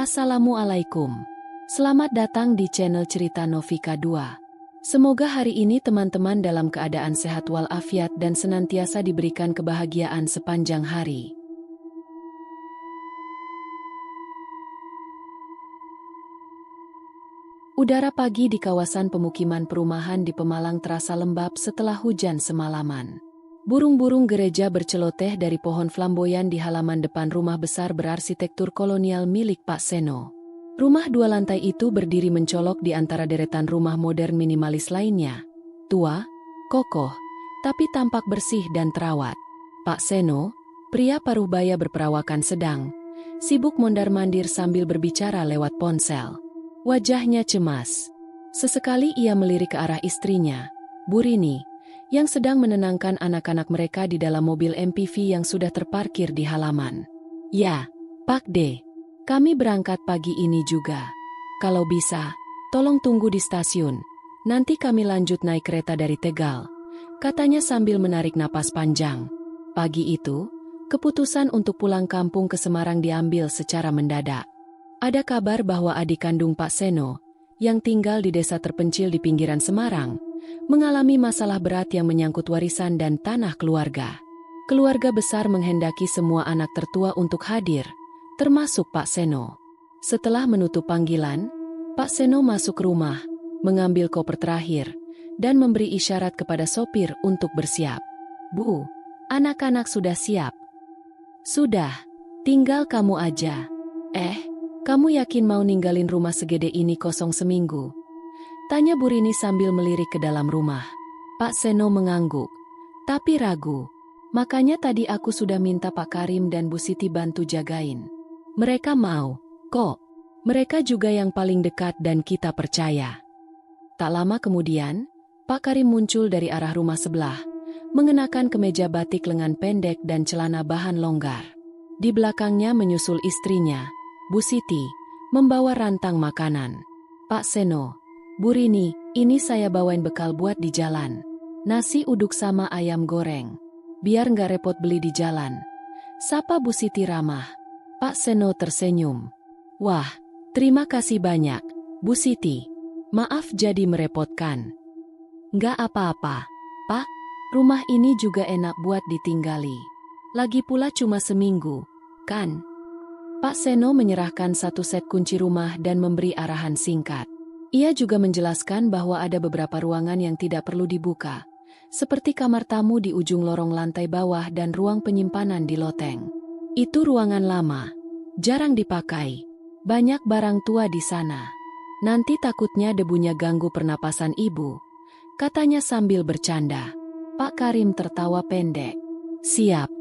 Assalamualaikum. Selamat datang di channel Cerita Novika 2. Semoga hari ini teman-teman dalam keadaan sehat walafiat dan senantiasa diberikan kebahagiaan sepanjang hari. Udara pagi di kawasan pemukiman perumahan di Pemalang terasa lembab setelah hujan semalaman. Burung-burung gereja berceloteh dari pohon flamboyan di halaman depan rumah besar berarsitektur kolonial milik Pak Seno. Rumah 2 lantai itu berdiri mencolok di antara deretan rumah modern minimalis lainnya. Tua, kokoh, tapi tampak bersih dan terawat. Pak Seno, pria paruh baya berperawakan sedang, sibuk mondar-mandir sambil berbicara lewat ponsel. Wajahnya cemas. Sesekali ia melirik ke arah istrinya, Bu Rini, yang sedang menenangkan anak-anak mereka di dalam mobil MPV yang sudah terparkir di halaman. "Ya, Pak D, kami berangkat pagi ini juga. Kalau bisa, tolong tunggu di stasiun. Nanti kami lanjut naik kereta dari Tegal," katanya sambil menarik napas panjang. Pagi itu, keputusan untuk pulang kampung ke Semarang diambil secara mendadak. Ada kabar bahwa adik kandung Pak Seno, yang tinggal di desa terpencil di pinggiran Semarang, mengalami masalah berat yang menyangkut warisan dan tanah keluarga. Keluarga besar menghendaki semua anak tertua untuk hadir, termasuk Pak Seno. Setelah menutup panggilan, Pak Seno masuk rumah, mengambil koper terakhir, dan memberi isyarat kepada sopir untuk bersiap. "Bu, anak-anak sudah siap." "Sudah, tinggal kamu aja." Kamu yakin mau ninggalin rumah segede ini kosong seminggu?" tanya Bu Rini sambil melirik ke dalam rumah. Pak Seno mengangguk, tapi ragu. "Makanya tadi aku sudah minta Pak Karim dan Bu Siti bantu jagain. Mereka mau, kok. Mereka juga yang paling dekat dan kita percaya." Tak lama kemudian, Pak Karim muncul dari arah rumah sebelah, mengenakan kemeja batik lengan pendek dan celana bahan longgar. Di belakangnya menyusul istrinya, Bu Siti, membawa rantang makanan. "Pak Seno, Bu Rini, ini saya bawain bekal buat di jalan. Nasi uduk sama ayam goreng. Biar nggak repot beli di jalan," sapa Bu Siti ramah. Pak Seno tersenyum. "Wah, terima kasih banyak, Bu Siti. Maaf jadi merepotkan." "Nggak apa-apa, Pak. Rumah ini juga enak buat ditinggali. Lagi pula cuma seminggu, kan?" Pak Seno menyerahkan 1 set kunci rumah dan memberi arahan singkat. Ia juga menjelaskan bahwa ada beberapa ruangan yang tidak perlu dibuka, seperti kamar tamu di ujung lorong lantai bawah dan ruang penyimpanan di loteng. "Itu ruangan lama, jarang dipakai. Banyak barang tua di sana. Nanti takutnya debunya ganggu pernapasan ibu," katanya sambil bercanda. Pak Karim tertawa pendek. "Siap,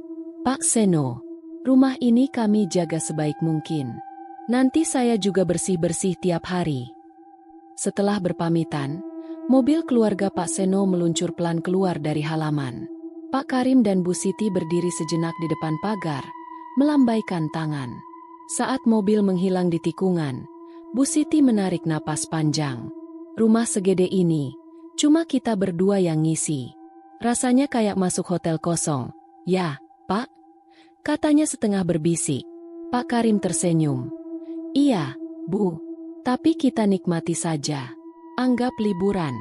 Pak Seno. Rumah ini kami jaga sebaik mungkin. Nanti saya juga bersih-bersih tiap hari." Setelah berpamitan, mobil keluarga Pak Seno meluncur pelan keluar dari halaman. Pak Karim dan Bu Siti berdiri sejenak di depan pagar, melambaikan tangan. Saat mobil menghilang di tikungan, Bu Siti menarik napas panjang. "Rumah segede ini, cuma kita berdua yang ngisi. Rasanya kayak masuk hotel kosong." "Ya, Pak," katanya setengah berbisik. Pak Karim tersenyum. "Iya, Bu. Tapi kita nikmati saja. Anggap liburan."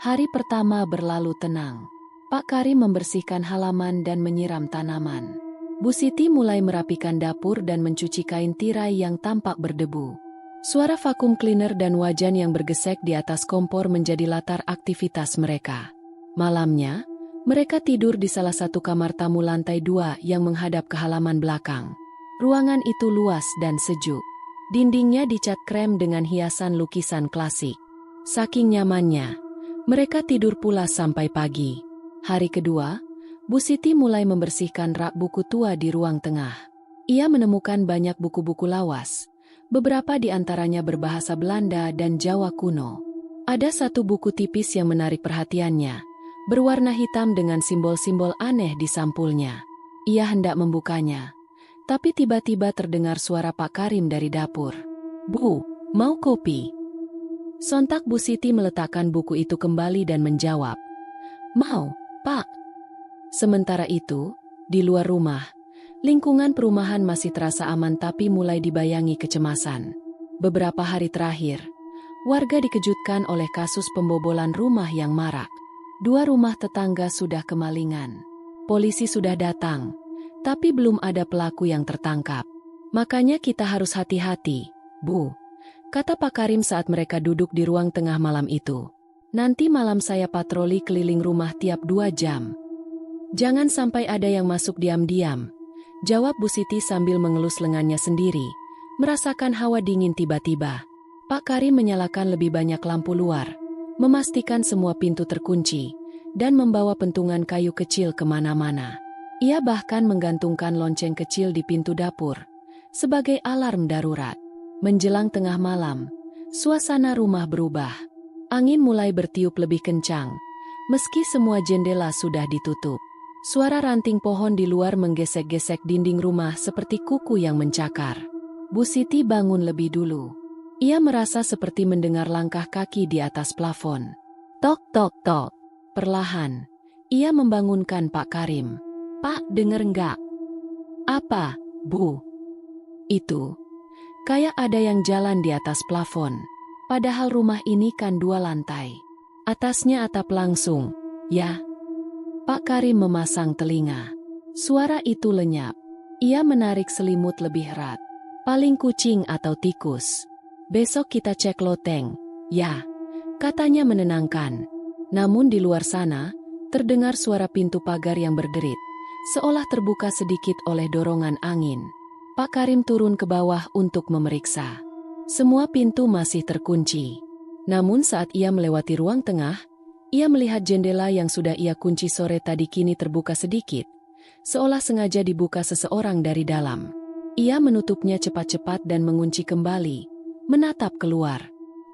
Hari pertama berlalu tenang. Pak Karim membersihkan halaman dan menyiram tanaman. Bu Siti mulai merapikan dapur dan mencuci kain tirai yang tampak berdebu. Suara vakum cleaner dan wajan yang bergesek di atas kompor menjadi latar aktivitas mereka. Malamnya, mereka tidur di salah satu kamar tamu lantai 2 yang menghadap ke halaman belakang. Ruangan itu luas dan sejuk. Dindingnya dicat krem dengan hiasan lukisan klasik. Saking nyamannya, mereka tidur pulas sampai pagi. Hari kedua, Bu Siti mulai membersihkan rak buku tua di ruang tengah. Ia menemukan banyak buku-buku lawas, beberapa di antaranya berbahasa Belanda dan Jawa kuno. Ada satu buku tipis yang menarik perhatiannya, berwarna hitam dengan simbol-simbol aneh di sampulnya. Ia hendak membukanya, tapi tiba-tiba terdengar suara Pak Karim dari dapur. "Bu, mau kopi?" Sontak Bu Siti meletakkan buku itu kembali dan menjawab, "Mau, Pak." Sementara itu, di luar rumah, Lingkungan perumahan masih terasa aman tapi mulai dibayangi kecemasan. Beberapa hari terakhir, warga dikejutkan oleh kasus pembobolan rumah yang marak. 2 rumah tetangga sudah kemalingan. Polisi sudah datang, tapi belum ada pelaku yang tertangkap. Makanya kita harus hati-hati, Bu, kata Pak Karim saat mereka duduk di ruang tengah malam itu. Nanti malam saya patroli keliling rumah tiap 2 jam. Jangan sampai ada yang masuk diam-diam, jawab Bu Siti sambil mengelus lengannya sendiri, merasakan hawa dingin tiba-tiba. Pak Karim menyalakan lebih banyak lampu luar, memastikan semua pintu terkunci, dan membawa pentungan kayu kecil kemana-mana. Ia bahkan menggantungkan lonceng kecil di pintu dapur, sebagai alarm darurat. Menjelang tengah malam, suasana rumah berubah. Angin mulai bertiup lebih kencang, meski semua jendela sudah ditutup. Suara ranting pohon di luar menggesek-gesek dinding rumah seperti kuku yang mencakar. Bu Siti bangun lebih dulu. Ia merasa seperti mendengar langkah kaki di atas plafon. Tok tok tok. Perlahan, ia membangunkan Pak Karim. Pak, denger nggak? Apa, Bu? Itu. Kayak ada yang jalan di atas plafon. Padahal rumah ini kan 2 lantai. Atasnya atap langsung, ya? Pak Karim memasang telinga. Suara itu lenyap. Ia menarik selimut lebih erat. Paling kucing atau tikus. Besok kita cek loteng, ya? Katanya menenangkan. Namun di luar sana, terdengar suara pintu pagar yang berderit, seolah terbuka sedikit oleh dorongan angin. Pak Karim turun ke bawah untuk memeriksa. Semua pintu masih terkunci. Namun saat ia melewati ruang tengah, ia melihat jendela yang sudah ia kunci sore tadi kini terbuka sedikit, seolah sengaja dibuka seseorang dari dalam. Ia menutupnya cepat-cepat dan mengunci kembali, menatap keluar.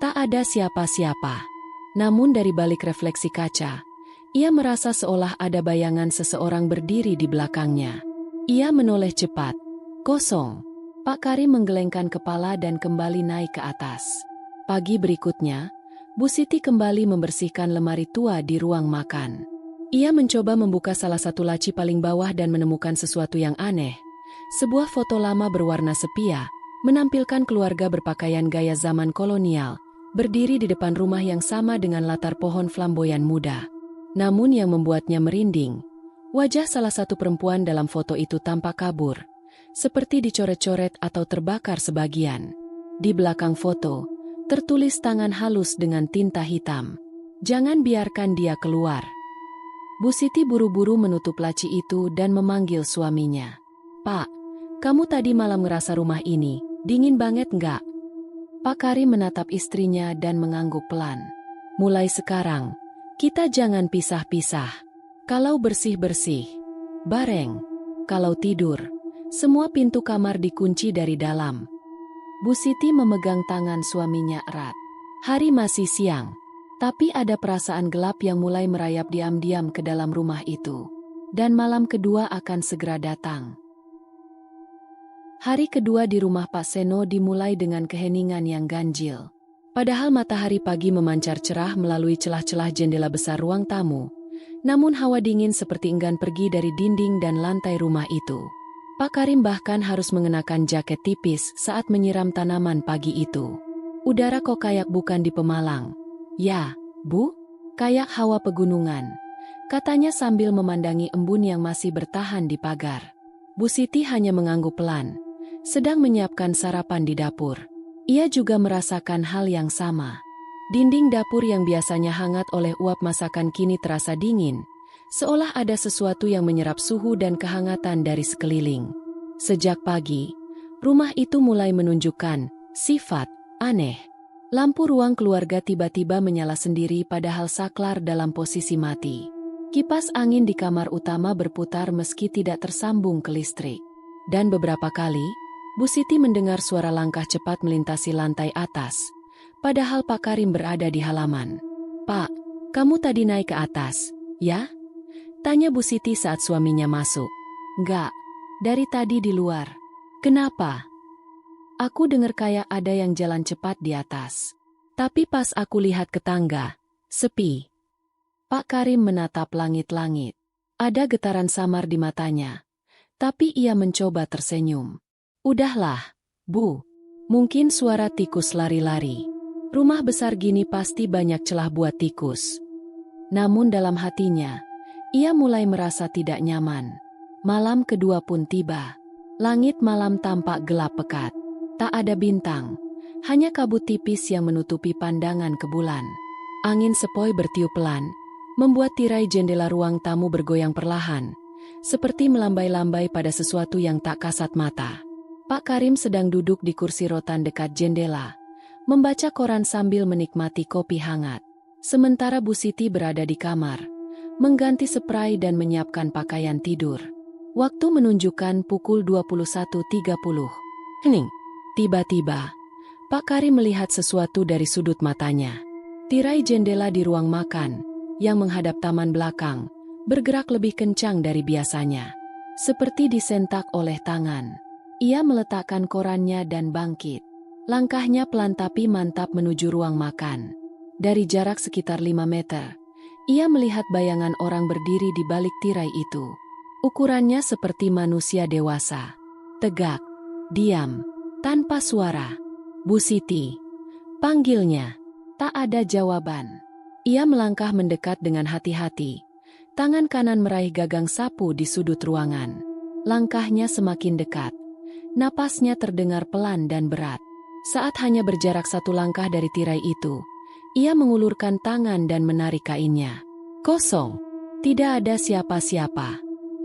Tak ada siapa-siapa. Namun dari balik refleksi kaca, ia merasa seolah ada bayangan seseorang berdiri di belakangnya. Ia menoleh cepat. Kosong. Pak Karim menggelengkan kepala dan kembali naik ke atas. Pagi berikutnya, Bu Siti kembali membersihkan lemari tua di ruang makan. Ia mencoba membuka salah satu laci paling bawah dan menemukan sesuatu yang aneh. Sebuah foto lama berwarna sepia, menampilkan keluarga berpakaian gaya zaman kolonial, berdiri di depan rumah yang sama dengan latar pohon flamboyan muda. Namun yang membuatnya merinding, wajah salah satu perempuan dalam foto itu tampak kabur, seperti dicoret-coret atau terbakar sebagian. Di belakang foto, tertulis tangan halus dengan tinta hitam. Jangan biarkan dia keluar. Bu Siti buru-buru menutup laci itu dan memanggil suaminya. Pak, kamu tadi malam ngerasa rumah ini dingin banget nggak? Pak Karim menatap istrinya dan mengangguk pelan. Mulai sekarang, kita jangan pisah-pisah. Kalau bersih-bersih, bareng. Kalau tidur, semua pintu kamar dikunci dari dalam. Bu Siti memegang tangan suaminya erat. Hari masih siang, tapi ada perasaan gelap yang mulai merayap diam-diam ke dalam rumah itu. Dan malam kedua akan segera datang. Hari kedua di rumah Pak Seno dimulai dengan keheningan yang ganjil. Padahal matahari pagi memancar cerah melalui celah-celah jendela besar ruang tamu, namun hawa dingin seperti enggan pergi dari dinding dan lantai rumah itu. Pak Karim bahkan harus mengenakan jaket tipis saat menyiram tanaman pagi itu. Udara kok kayak bukan di Pemalang. Ya, Bu, kayak hawa pegunungan, katanya sambil memandangi embun yang masih bertahan di pagar. Bu Siti hanya mengangguk pelan, sedang menyiapkan sarapan di dapur. Ia juga merasakan hal yang sama. Dinding dapur yang biasanya hangat oleh uap masakan kini terasa dingin, seolah ada sesuatu yang menyerap suhu dan kehangatan dari sekeliling. Sejak pagi, rumah itu mulai menunjukkan sifat aneh. Lampu ruang keluarga tiba-tiba menyala sendiri padahal saklar dalam posisi mati. Kipas angin di kamar utama berputar meski tidak tersambung ke listrik. Dan beberapa kali, Bu Siti mendengar suara langkah cepat melintasi lantai atas, padahal Pak Karim berada di halaman. Pak, kamu tadi naik ke atas, ya? Tanya Bu Siti saat suaminya masuk. Enggak, dari tadi di luar. Kenapa? Aku dengar kayak ada yang jalan cepat di atas. Tapi pas aku lihat ke tangga, sepi. Pak Karim menatap langit-langit. Ada getaran samar di matanya. Tapi ia mencoba tersenyum. Udahlah, Bu. Mungkin suara tikus lari-lari. Rumah besar gini pasti banyak celah buat tikus. Namun dalam hatinya, ia mulai merasa tidak nyaman. Malam kedua pun tiba. Langit malam tampak gelap pekat. Tak ada bintang, hanya kabut tipis yang menutupi pandangan ke bulan. Angin sepoi bertiup pelan, membuat tirai jendela ruang tamu bergoyang perlahan, seperti melambai-lambai pada sesuatu yang tak kasat mata. Pak Karim sedang duduk di kursi rotan dekat jendela, membaca koran sambil menikmati kopi hangat. Sementara Bu Siti berada di kamar, mengganti spray dan menyiapkan pakaian tidur. Waktu menunjukkan pukul 21.30. Hening. Tiba-tiba, Pak Karim melihat sesuatu dari sudut matanya. Tirai jendela di ruang makan, yang menghadap taman belakang, bergerak lebih kencang dari biasanya. Seperti disentak oleh tangan. Ia meletakkan korannya dan bangkit. Langkahnya pelan tapi mantap menuju ruang makan. Dari jarak sekitar 5 meter, ia melihat bayangan orang berdiri di balik tirai itu. Ukurannya seperti manusia dewasa. Tegak, diam, tanpa suara. Bu Siti, panggilnya. Tak ada jawaban. Ia melangkah mendekat dengan hati-hati. Tangan kanan meraih gagang sapu di sudut ruangan. Langkahnya semakin dekat. Napasnya terdengar pelan dan berat. Saat hanya berjarak 1 langkah dari tirai itu, ia mengulurkan tangan dan menarik kainnya. Kosong. Tidak ada siapa-siapa.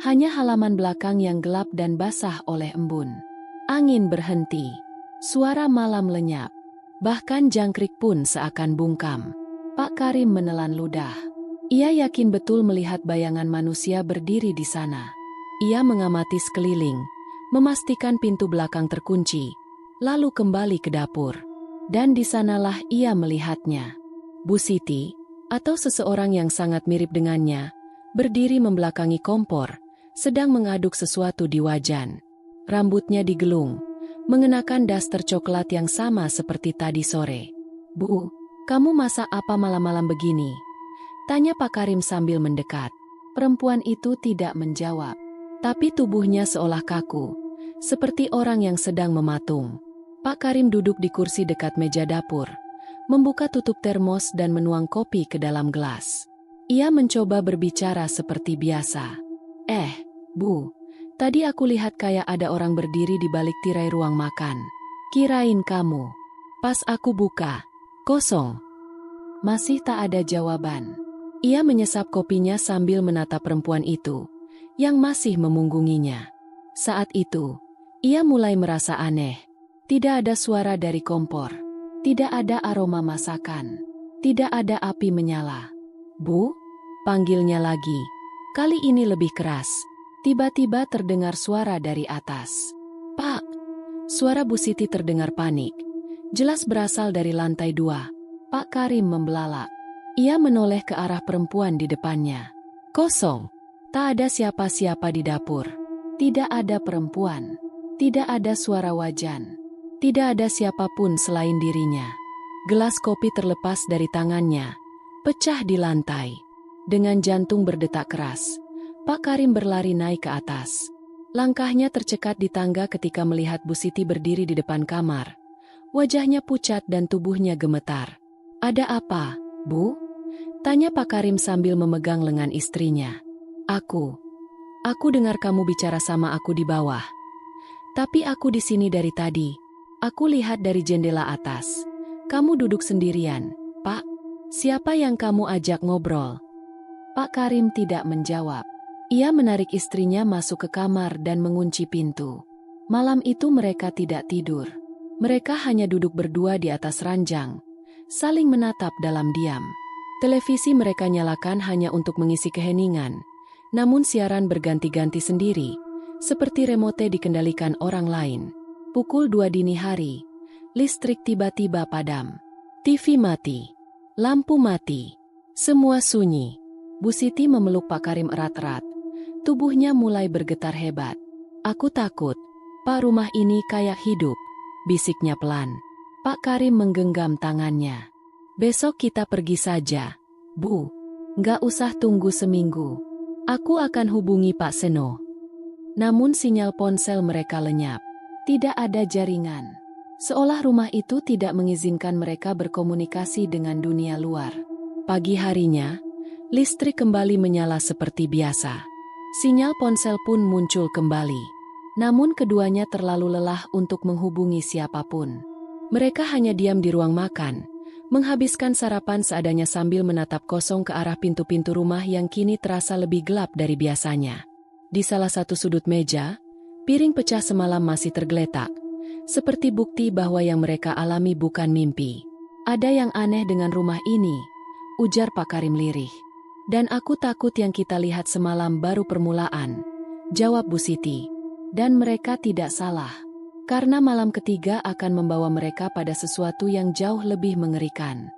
Hanya halaman belakang yang gelap dan basah oleh embun. Angin berhenti. Suara malam lenyap. Bahkan jangkrik pun seakan bungkam. Pak Karim menelan ludah. Ia yakin betul melihat bayangan manusia berdiri di sana. Ia mengamati sekeliling, memastikan pintu belakang terkunci, lalu kembali ke dapur. Dan di sanalah ia melihatnya. Bu Siti, atau seseorang yang sangat mirip dengannya, berdiri membelakangi kompor, sedang mengaduk sesuatu di wajan. Rambutnya digelung, mengenakan daster coklat yang sama seperti tadi sore. Bu, kamu masak apa malam-malam begini? Tanya Pak Karim sambil mendekat. Perempuan itu tidak menjawab. Tapi tubuhnya seolah kaku, seperti orang yang sedang mematung. Pak Karim duduk di kursi dekat meja dapur, membuka tutup termos dan menuang kopi ke dalam gelas. Ia mencoba berbicara seperti biasa. Bu, tadi aku lihat kayak ada orang berdiri di balik tirai ruang makan. Kirain kamu. Pas aku buka, kosong. Masih tak ada jawaban. Ia menyesap kopinya sambil menatap perempuan itu, yang masih memunggunginya. Saat itu, ia mulai merasa aneh. Tidak ada suara dari kompor. Tidak ada aroma masakan. Tidak ada api menyala. Bu, panggilnya lagi. Kali ini lebih keras. Tiba-tiba terdengar suara dari atas. Pak! Suara Bu Siti terdengar panik. Jelas berasal dari lantai 2. Pak Karim membelalak. Ia menoleh ke arah perempuan di depannya. Kosong. Tak ada siapa-siapa di dapur. Tidak ada perempuan. Tidak ada suara wajan. Tidak ada siapapun selain dirinya. Gelas kopi terlepas dari tangannya, pecah di lantai. Dengan jantung berdetak keras, Pak Karim berlari naik ke atas. Langkahnya tercekat di tangga ketika melihat Bu Siti berdiri di depan kamar. Wajahnya pucat dan tubuhnya gemetar. Ada apa, Bu? Tanya Pak Karim sambil memegang lengan istrinya. Aku dengar kamu bicara sama aku di bawah. Tapi aku di sini dari tadi. Aku lihat dari jendela atas. Kamu duduk sendirian, Pak. Siapa yang kamu ajak ngobrol? Pak Karim tidak menjawab. Ia menarik istrinya masuk ke kamar dan mengunci pintu. Malam itu mereka tidak tidur. Mereka hanya duduk berdua di atas ranjang, saling menatap dalam diam. Televisi mereka nyalakan hanya untuk mengisi keheningan, namun siaran berganti-ganti sendiri, seperti remote dikendalikan orang lain. Pukul 2 dini hari, listrik tiba-tiba padam. TV mati, lampu mati, semua sunyi. Bu Siti memeluk Pak Karim erat-erat. Tubuhnya mulai bergetar hebat. Aku takut, Pak, rumah ini kayak hidup, bisiknya pelan. Pak Karim menggenggam tangannya. Besok kita pergi saja, Bu. Nggak usah tunggu seminggu. Aku akan hubungi Pak Seno. Namun sinyal ponsel mereka lenyap. Tidak ada jaringan. Seolah rumah itu tidak mengizinkan mereka berkomunikasi dengan dunia luar. Pagi harinya, listrik kembali menyala seperti biasa. Sinyal ponsel pun muncul kembali. Namun keduanya terlalu lelah untuk menghubungi siapapun. Mereka hanya diam di ruang makan, menghabiskan sarapan seadanya sambil menatap kosong ke arah pintu-pintu rumah yang kini terasa lebih gelap dari biasanya. Di salah satu sudut meja, piring pecah semalam masih tergeletak, seperti bukti bahwa yang mereka alami bukan mimpi. "Ada yang aneh dengan rumah ini," ujar Pak Karim lirih. "Dan aku takut yang kita lihat semalam baru permulaan," jawab Bu Siti. Dan mereka tidak salah. Karena malam ketiga akan membawa mereka pada sesuatu yang jauh lebih mengerikan.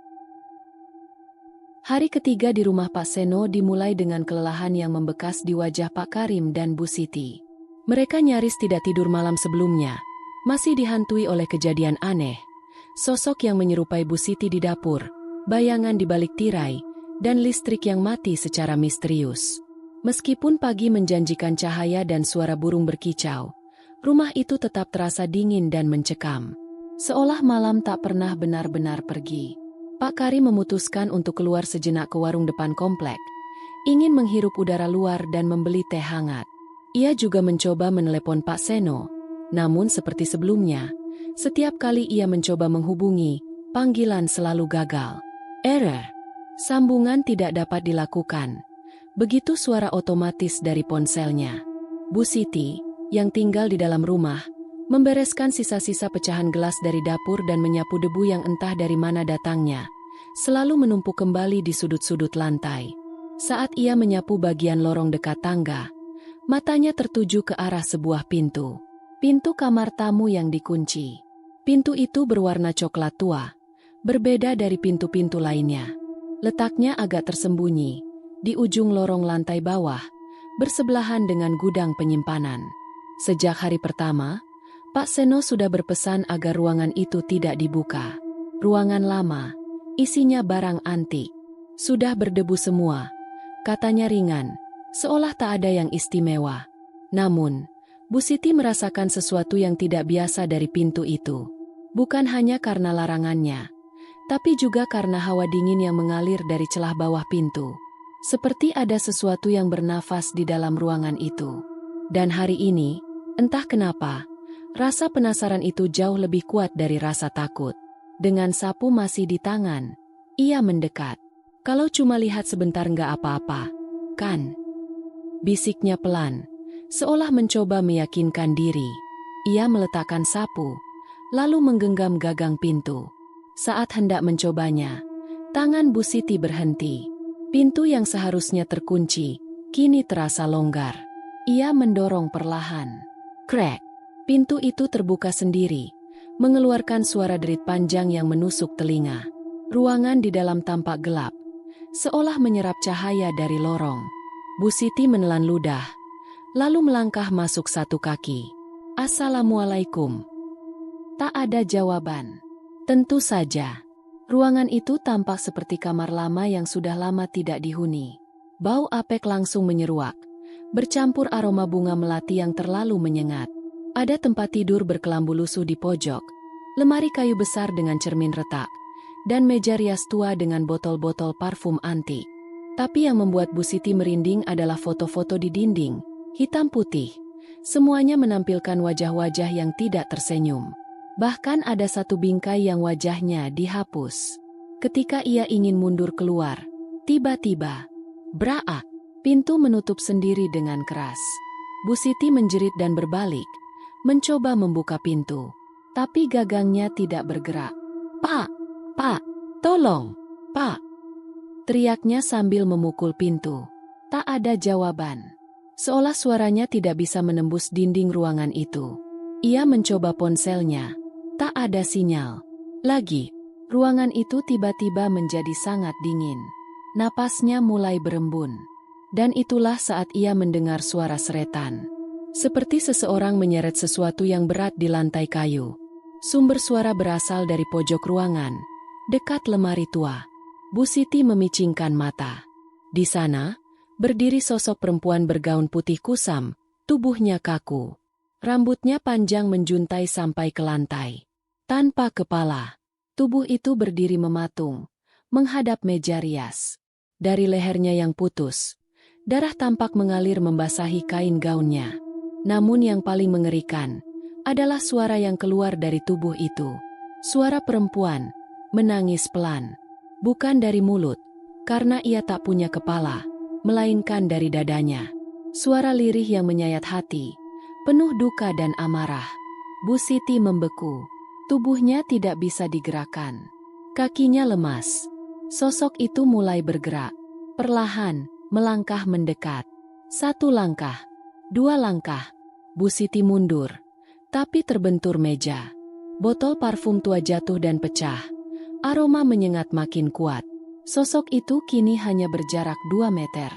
Hari ketiga di rumah Pak Seno dimulai dengan kelelahan yang membekas di wajah Pak Karim dan Bu Siti. Mereka nyaris tidak tidur malam sebelumnya, masih dihantui oleh kejadian aneh. Sosok yang menyerupai Bu Siti di dapur, bayangan di balik tirai, dan listrik yang mati secara misterius. Meskipun pagi menjanjikan cahaya dan suara burung berkicau, rumah itu tetap terasa dingin dan mencekam. Seolah malam tak pernah benar-benar pergi. Pak Karim memutuskan untuk keluar sejenak ke warung depan komplek, ingin menghirup udara luar dan membeli teh hangat. Ia juga mencoba menelepon Pak Seno, namun seperti sebelumnya, setiap kali ia mencoba menghubungi, panggilan selalu gagal. Error. Sambungan tidak dapat dilakukan. Begitu suara otomatis dari ponselnya. Bu Siti, yang tinggal di dalam rumah, membereskan sisa-sisa pecahan gelas dari dapur dan menyapu debu yang entah dari mana datangnya, selalu menumpuk kembali di sudut-sudut lantai. Saat ia menyapu bagian lorong dekat tangga, matanya tertuju ke arah sebuah pintu. Pintu kamar tamu yang dikunci. Pintu itu berwarna coklat tua, berbeda dari pintu-pintu lainnya. Letaknya agak tersembunyi, di ujung lorong lantai bawah, bersebelahan dengan gudang penyimpanan. Sejak hari pertama, Pak Seno sudah berpesan agar ruangan itu tidak dibuka. Ruangan lama, isinya barang antik. Sudah berdebu semua, katanya ringan, seolah tak ada yang istimewa. Namun, Bu Siti merasakan sesuatu yang tidak biasa dari pintu itu. Bukan hanya karena larangannya, tapi juga karena hawa dingin yang mengalir dari celah bawah pintu. Seperti ada sesuatu yang bernafas di dalam ruangan itu. Dan hari ini, entah kenapa, rasa penasaran itu jauh lebih kuat dari rasa takut. Dengan sapu masih di tangan, ia mendekat. "Kalau cuma lihat sebentar nggak apa-apa, kan?" bisiknya pelan, seolah mencoba meyakinkan diri. Ia meletakkan sapu, lalu menggenggam gagang pintu. Saat hendak mencobanya, tangan Bu Siti berhenti. Pintu yang seharusnya terkunci, kini terasa longgar. Ia mendorong perlahan. Krek! Pintu itu terbuka sendiri, mengeluarkan suara derit panjang yang menusuk telinga. Ruangan di dalam tampak gelap, seolah menyerap cahaya dari lorong. Bu Siti menelan ludah, lalu melangkah masuk satu kaki. "Assalamualaikum." Tak ada jawaban. Tentu saja. Ruangan itu tampak seperti kamar lama yang sudah lama tidak dihuni. Bau apek langsung menyeruak, bercampur aroma bunga melati yang terlalu menyengat. Ada tempat tidur berkelambu lusuh di pojok, lemari kayu besar dengan cermin retak, dan meja rias tua dengan botol-botol parfum antik. Tapi yang membuat Bu Siti merinding adalah foto-foto di dinding, hitam putih. Semuanya menampilkan wajah-wajah yang tidak tersenyum. Bahkan ada satu bingkai yang wajahnya dihapus. Ketika ia ingin mundur keluar, tiba-tiba, braak, pintu menutup sendiri dengan keras. Bu Siti menjerit dan berbalik, mencoba membuka pintu. Tapi gagangnya tidak bergerak. "Pak! Pak! Tolong! Pak!" teriaknya sambil memukul pintu. Tak ada jawaban. Seolah suaranya tidak bisa menembus dinding ruangan itu. Ia mencoba ponselnya. Tak ada sinyal. Lagi, ruangan itu tiba-tiba menjadi sangat dingin. Napasnya mulai berembun. Dan itulah saat ia mendengar suara seretan. Seperti seseorang menyeret sesuatu yang berat di lantai kayu. Sumber suara berasal dari pojok ruangan, dekat lemari tua. Bu Siti memicingkan mata. Di sana, berdiri sosok perempuan bergaun putih kusam, Tubuhnya kaku. Rambutnya panjang menjuntai sampai ke lantai. Tanpa kepala, tubuh itu berdiri mematung, menghadap meja rias. Dari lehernya yang putus, darah tampak mengalir membasahi kain gaunnya. Namun yang paling mengerikan adalah suara yang keluar dari tubuh itu. Suara perempuan, menangis pelan. Bukan dari mulut, karena ia tak punya kepala, melainkan dari dadanya. Suara lirih yang menyayat hati, penuh duka dan amarah. Bu Siti membeku. Tubuhnya tidak bisa digerakkan. Kakinya lemas. Sosok itu mulai bergerak. Perlahan, melangkah mendekat. 1 langkah, 2 langkah. Bu Siti mundur, tapi terbentur meja. Botol parfum tua jatuh dan pecah. Aroma menyengat makin kuat. Sosok itu kini hanya berjarak 2 meter.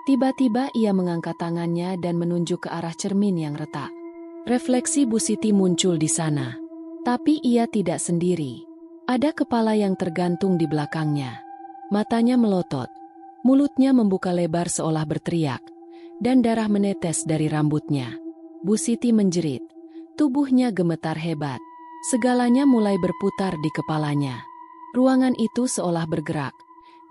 Tiba-tiba ia mengangkat tangannya dan menunjuk ke arah cermin yang retak. Refleksi Bu Siti muncul di sana. Tapi ia tidak sendiri. Ada kepala yang tergantung di belakangnya. Matanya melotot. Mulutnya membuka lebar seolah berteriak. Dan darah menetes dari rambutnya. Bu Siti menjerit. Tubuhnya gemetar hebat. Segalanya mulai berputar di kepalanya. Ruangan itu seolah bergerak.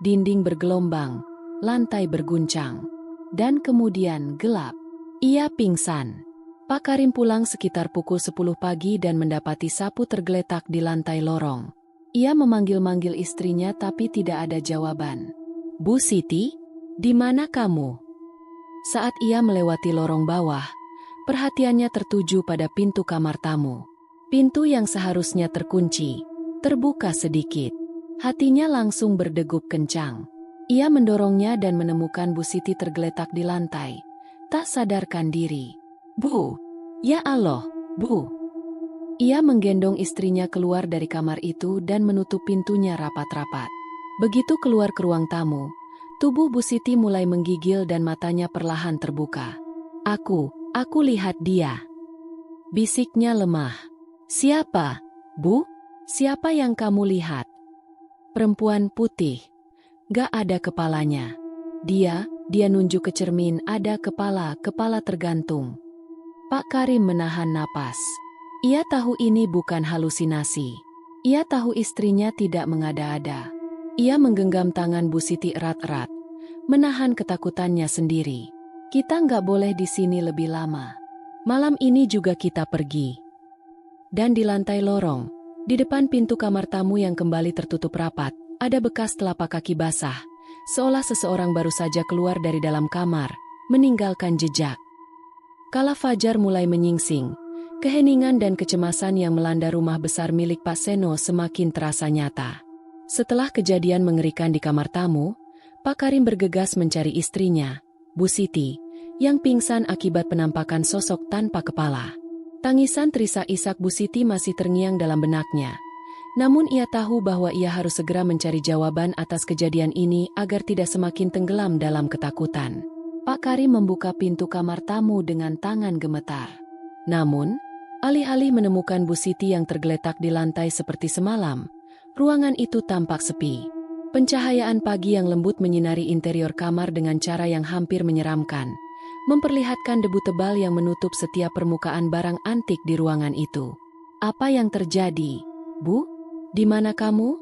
Dinding bergelombang. Lantai berguncang. Dan kemudian gelap. Ia pingsan. Pak Karim pulang sekitar pukul 10 pagi dan mendapati sapu tergeletak di lantai lorong. Ia memanggil-manggil istrinya tapi tidak ada jawaban. Bu Siti, di mana kamu? Saat ia melewati lorong bawah, perhatiannya tertuju pada pintu kamar tamu. Pintu yang seharusnya terkunci, terbuka sedikit. Hatinya langsung berdegup kencang. Ia mendorongnya dan menemukan Bu Siti tergeletak di lantai. Tak sadarkan diri. Bu, ya Allah, Bu. Ia menggendong istrinya keluar dari kamar itu dan menutup pintunya rapat-rapat. Begitu keluar ke ruang tamu, tubuh Bu Siti mulai menggigil dan matanya perlahan terbuka. Aku lihat dia. Bisiknya lemah. Siapa, Bu? Siapa yang kamu lihat? Perempuan putih. Gak ada kepalanya. Dia nunjuk ke cermin, ada kepala tergantung. Pak Karim menahan napas. Ia tahu ini bukan halusinasi. Ia tahu istrinya tidak mengada-ada. Ia menggenggam tangan Bu Siti erat-erat, menahan ketakutannya sendiri. Kita nggak boleh di sini lebih lama. Malam ini juga kita pergi. Dan di lantai lorong, di depan pintu kamar tamu yang kembali tertutup rapat, ada bekas telapak kaki basah, seolah seseorang baru saja keluar dari dalam kamar, meninggalkan jejak. Kala fajar mulai menyingsing, keheningan dan kecemasan yang melanda rumah besar milik Pak Seno semakin terasa nyata. Setelah kejadian mengerikan di kamar tamu, Pak Karim bergegas mencari istrinya, Bu Siti, yang pingsan akibat penampakan sosok tanpa kepala. Tangisan terisak-isak Bu Siti masih terngiang dalam benaknya. Namun ia tahu bahwa ia harus segera mencari jawaban atas kejadian ini agar tidak semakin tenggelam dalam ketakutan. Pak Karim membuka pintu kamar tamu dengan tangan gemetar. Namun, alih-alih menemukan Bu Siti yang tergeletak di lantai seperti semalam, ruangan itu tampak sepi. Pencahayaan pagi yang lembut menyinari interior kamar dengan cara yang hampir menyeramkan, memperlihatkan debu tebal yang menutup setiap permukaan barang antik di ruangan itu. Apa yang terjadi, Bu? Di mana kamu?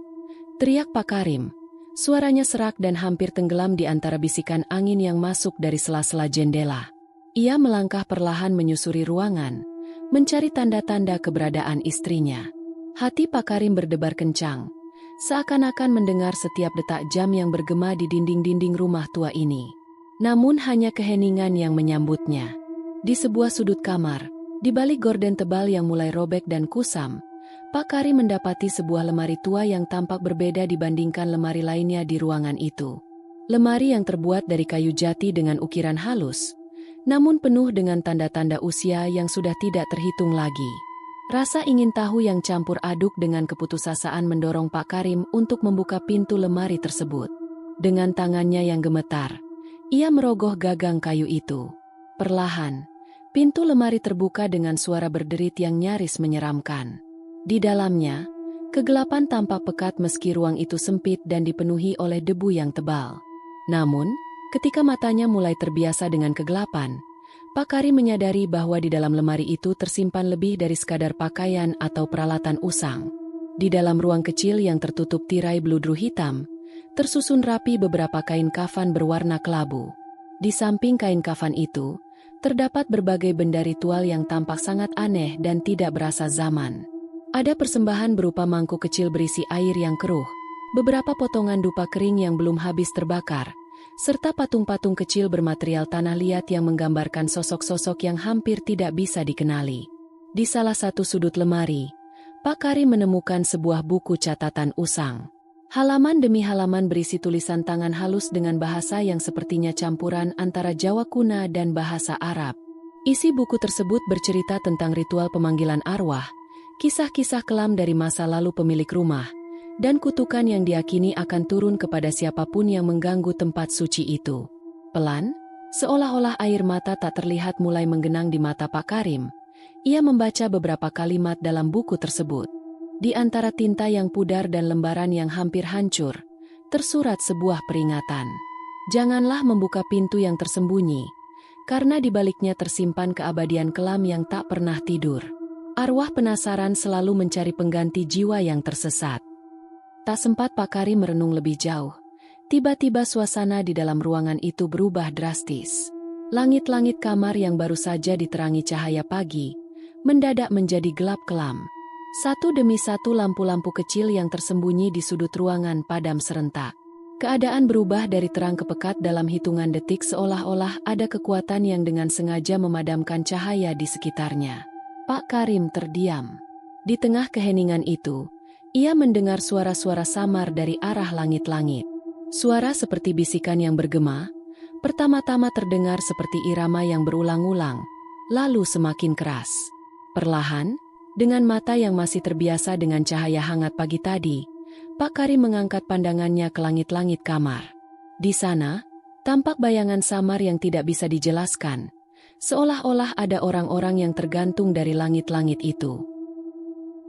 Teriak Pak Karim. Suaranya serak dan hampir tenggelam di antara bisikan angin yang masuk dari sela-sela jendela. Ia melangkah perlahan menyusuri ruangan, mencari tanda-tanda keberadaan istrinya. Hati Pak Karim berdebar kencang, seakan-akan mendengar setiap detak jam yang bergema di dinding-dinding rumah tua ini. Namun hanya keheningan yang menyambutnya. Di sebuah sudut kamar, di balik gorden tebal yang mulai robek dan kusam, Pak Karim mendapati sebuah lemari tua yang tampak berbeda dibandingkan lemari lainnya di ruangan itu. Lemari yang terbuat dari kayu jati dengan ukiran halus, namun penuh dengan tanda-tanda usia yang sudah tidak terhitung lagi. Rasa ingin tahu yang campur aduk dengan keputusasaan mendorong Pak Karim untuk membuka pintu lemari tersebut. Dengan tangannya yang gemetar, ia merogoh gagang kayu itu. Perlahan, pintu lemari terbuka dengan suara berderit yang nyaris menyeramkan. Di dalamnya, kegelapan tampak pekat meski ruang itu sempit dan dipenuhi oleh debu yang tebal. Namun, ketika matanya mulai terbiasa dengan kegelapan, Pak Karim menyadari bahwa di dalam lemari itu tersimpan lebih dari sekadar pakaian atau peralatan usang. Di dalam ruang kecil yang tertutup tirai bludru hitam, tersusun rapi beberapa kain kafan berwarna kelabu. Di samping kain kafan itu, terdapat berbagai benda ritual yang tampak sangat aneh dan tidak berasa zaman. Ada persembahan berupa mangkuk kecil berisi air yang keruh, beberapa potongan dupa kering yang belum habis terbakar, serta patung-patung kecil bermaterial tanah liat yang menggambarkan sosok-sosok yang hampir tidak bisa dikenali. Di salah satu sudut lemari, Pak Karim menemukan sebuah buku catatan usang. Halaman demi halaman berisi tulisan tangan halus dengan bahasa yang sepertinya campuran antara Jawa kuno dan bahasa Arab. Isi buku tersebut bercerita tentang ritual pemanggilan arwah, kisah-kisah kelam dari masa lalu pemilik rumah, dan kutukan yang diyakini akan turun kepada siapapun yang mengganggu tempat suci itu. Pelan, seolah-olah air mata tak terlihat mulai menggenang di mata Pak Karim. Ia membaca beberapa kalimat dalam buku tersebut. Di antara tinta yang pudar dan lembaran yang hampir hancur, tersurat sebuah peringatan. Janganlah membuka pintu yang tersembunyi, karena di baliknya tersimpan keabadian kelam yang tak pernah tidur. Arwah penasaran selalu mencari pengganti jiwa yang tersesat. Tak sempat Pak Karim merenung lebih jauh. Tiba-tiba suasana di dalam ruangan itu berubah drastis. Langit-langit kamar yang baru saja diterangi cahaya pagi, mendadak menjadi gelap kelam. Satu demi satu lampu-lampu kecil yang tersembunyi di sudut ruangan padam serentak. Keadaan berubah dari terang ke pekat dalam hitungan detik seolah-olah ada kekuatan yang dengan sengaja memadamkan cahaya di sekitarnya. Pak Karim terdiam. Di tengah keheningan itu, ia mendengar suara-suara samar dari arah langit-langit. Suara seperti bisikan yang bergema, pertama-tama terdengar seperti irama yang berulang-ulang, lalu semakin keras. Perlahan, dengan mata yang masih terbiasa dengan cahaya hangat pagi tadi, Pak Karim mengangkat pandangannya ke langit-langit kamar. Di sana, tampak bayangan samar yang tidak bisa dijelaskan, seolah-olah ada orang-orang yang tergantung dari langit-langit itu.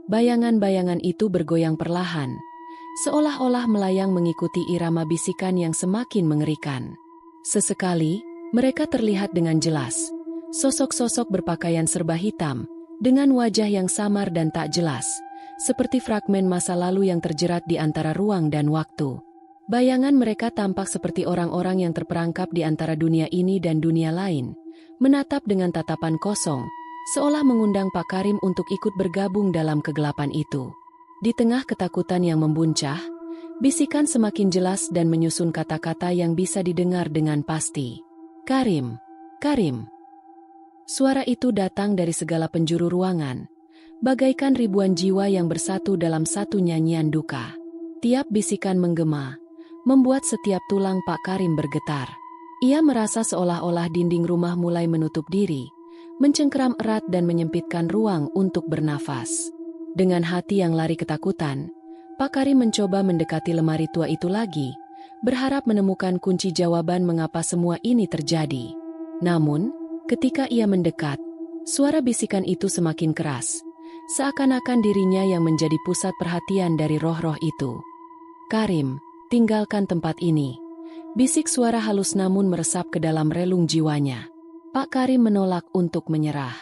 Bayangan-bayangan itu bergoyang perlahan, seolah-olah melayang mengikuti irama bisikan yang semakin mengerikan. Sesekali, mereka terlihat dengan jelas, sosok-sosok berpakaian serba hitam, dengan wajah yang samar dan tak jelas, seperti fragmen masa lalu yang terjerat di antara ruang dan waktu. Bayangan mereka tampak seperti orang-orang yang terperangkap di antara dunia ini dan dunia lain, menatap dengan tatapan kosong, seolah mengundang Pak Karim untuk ikut bergabung dalam kegelapan itu. Di tengah ketakutan yang membuncah, bisikan semakin jelas dan menyusun kata-kata yang bisa didengar dengan pasti. Karim, Karim. Suara itu datang dari segala penjuru ruangan, bagaikan ribuan jiwa yang bersatu dalam satu nyanyian duka. Tiap bisikan menggema, membuat setiap tulang Pak Karim bergetar. Ia merasa seolah-olah dinding rumah mulai menutup diri, mencengkeram erat dan menyempitkan ruang untuk bernafas. Dengan hati yang lari ketakutan, Pak Karim mencoba mendekati lemari tua itu lagi, berharap menemukan kunci jawaban mengapa semua ini terjadi. Namun, ketika ia mendekat, suara bisikan itu semakin keras, seakan-akan dirinya yang menjadi pusat perhatian dari roh-roh itu. Karim, tinggalkan tempat ini. Bisik suara halus namun meresap ke dalam relung jiwanya. Pak Karim menolak untuk menyerah.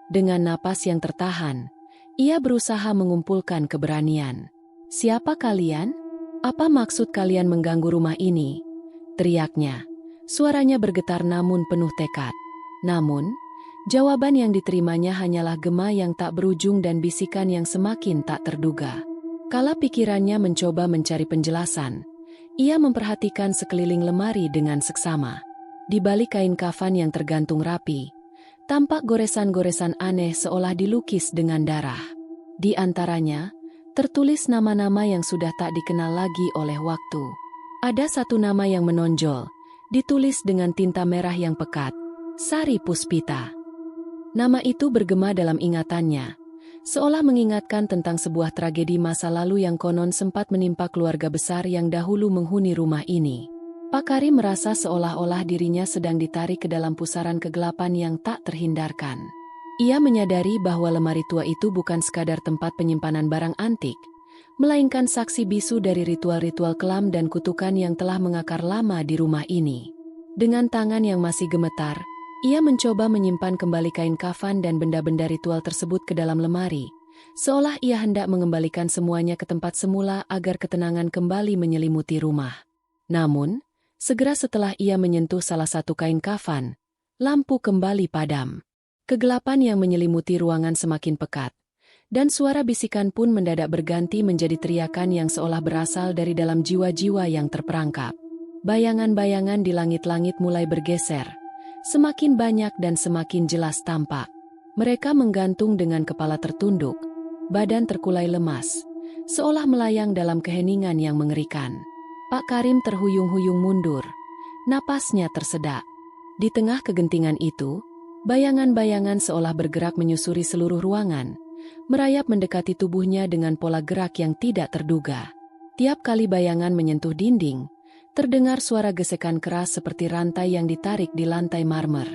Dengan napas yang tertahan, ia berusaha mengumpulkan keberanian. Siapa kalian? Apa maksud kalian mengganggu rumah ini? Teriaknya. Suaranya bergetar namun penuh tekad. Namun, jawaban yang diterimanya hanyalah gema yang tak berujung dan bisikan yang semakin tak terduga. Kala pikirannya mencoba mencari penjelasan, ia memperhatikan sekeliling lemari dengan seksama. Di balik kain kafan yang tergantung rapi, tampak goresan-goresan aneh seolah dilukis dengan darah. Di antaranya, tertulis nama-nama yang sudah tak dikenal lagi oleh waktu. Ada satu nama yang menonjol, ditulis dengan tinta merah yang pekat, Sari Puspita. Nama itu bergema dalam ingatannya, seolah mengingatkan tentang sebuah tragedi masa lalu yang konon sempat menimpa keluarga besar yang dahulu menghuni rumah ini. Pak Karim merasa seolah-olah dirinya sedang ditarik ke dalam pusaran kegelapan yang tak terhindarkan. Ia menyadari bahwa lemari tua itu bukan sekadar tempat penyimpanan barang antik, melainkan saksi bisu dari ritual-ritual kelam dan kutukan yang telah mengakar lama di rumah ini. Dengan tangan yang masih gemetar, Ia mencoba menyimpan kembali kain kafan dan benda-benda ritual tersebut ke dalam lemari, seolah ia hendak mengembalikan semuanya ke tempat semula agar ketenangan kembali menyelimuti rumah. Namun, segera setelah ia menyentuh salah satu kain kafan, lampu kembali padam. Kegelapan yang menyelimuti ruangan semakin pekat, dan suara bisikan pun mendadak berganti menjadi teriakan yang seolah berasal dari dalam jiwa-jiwa yang terperangkap. Bayangan-bayangan di langit-langit mulai bergeser, semakin banyak dan semakin jelas tampak. Mereka menggantung dengan kepala tertunduk, badan terkulai lemas, seolah melayang dalam keheningan yang mengerikan. Pak Karim terhuyung-huyung mundur, napasnya tersedak. Di tengah kegentingan itu, bayangan-bayangan seolah bergerak menyusuri seluruh ruangan, merayap mendekati tubuhnya dengan pola gerak yang tidak terduga. Tiap kali bayangan menyentuh dinding, terdengar suara gesekan keras seperti rantai yang ditarik di lantai marmer.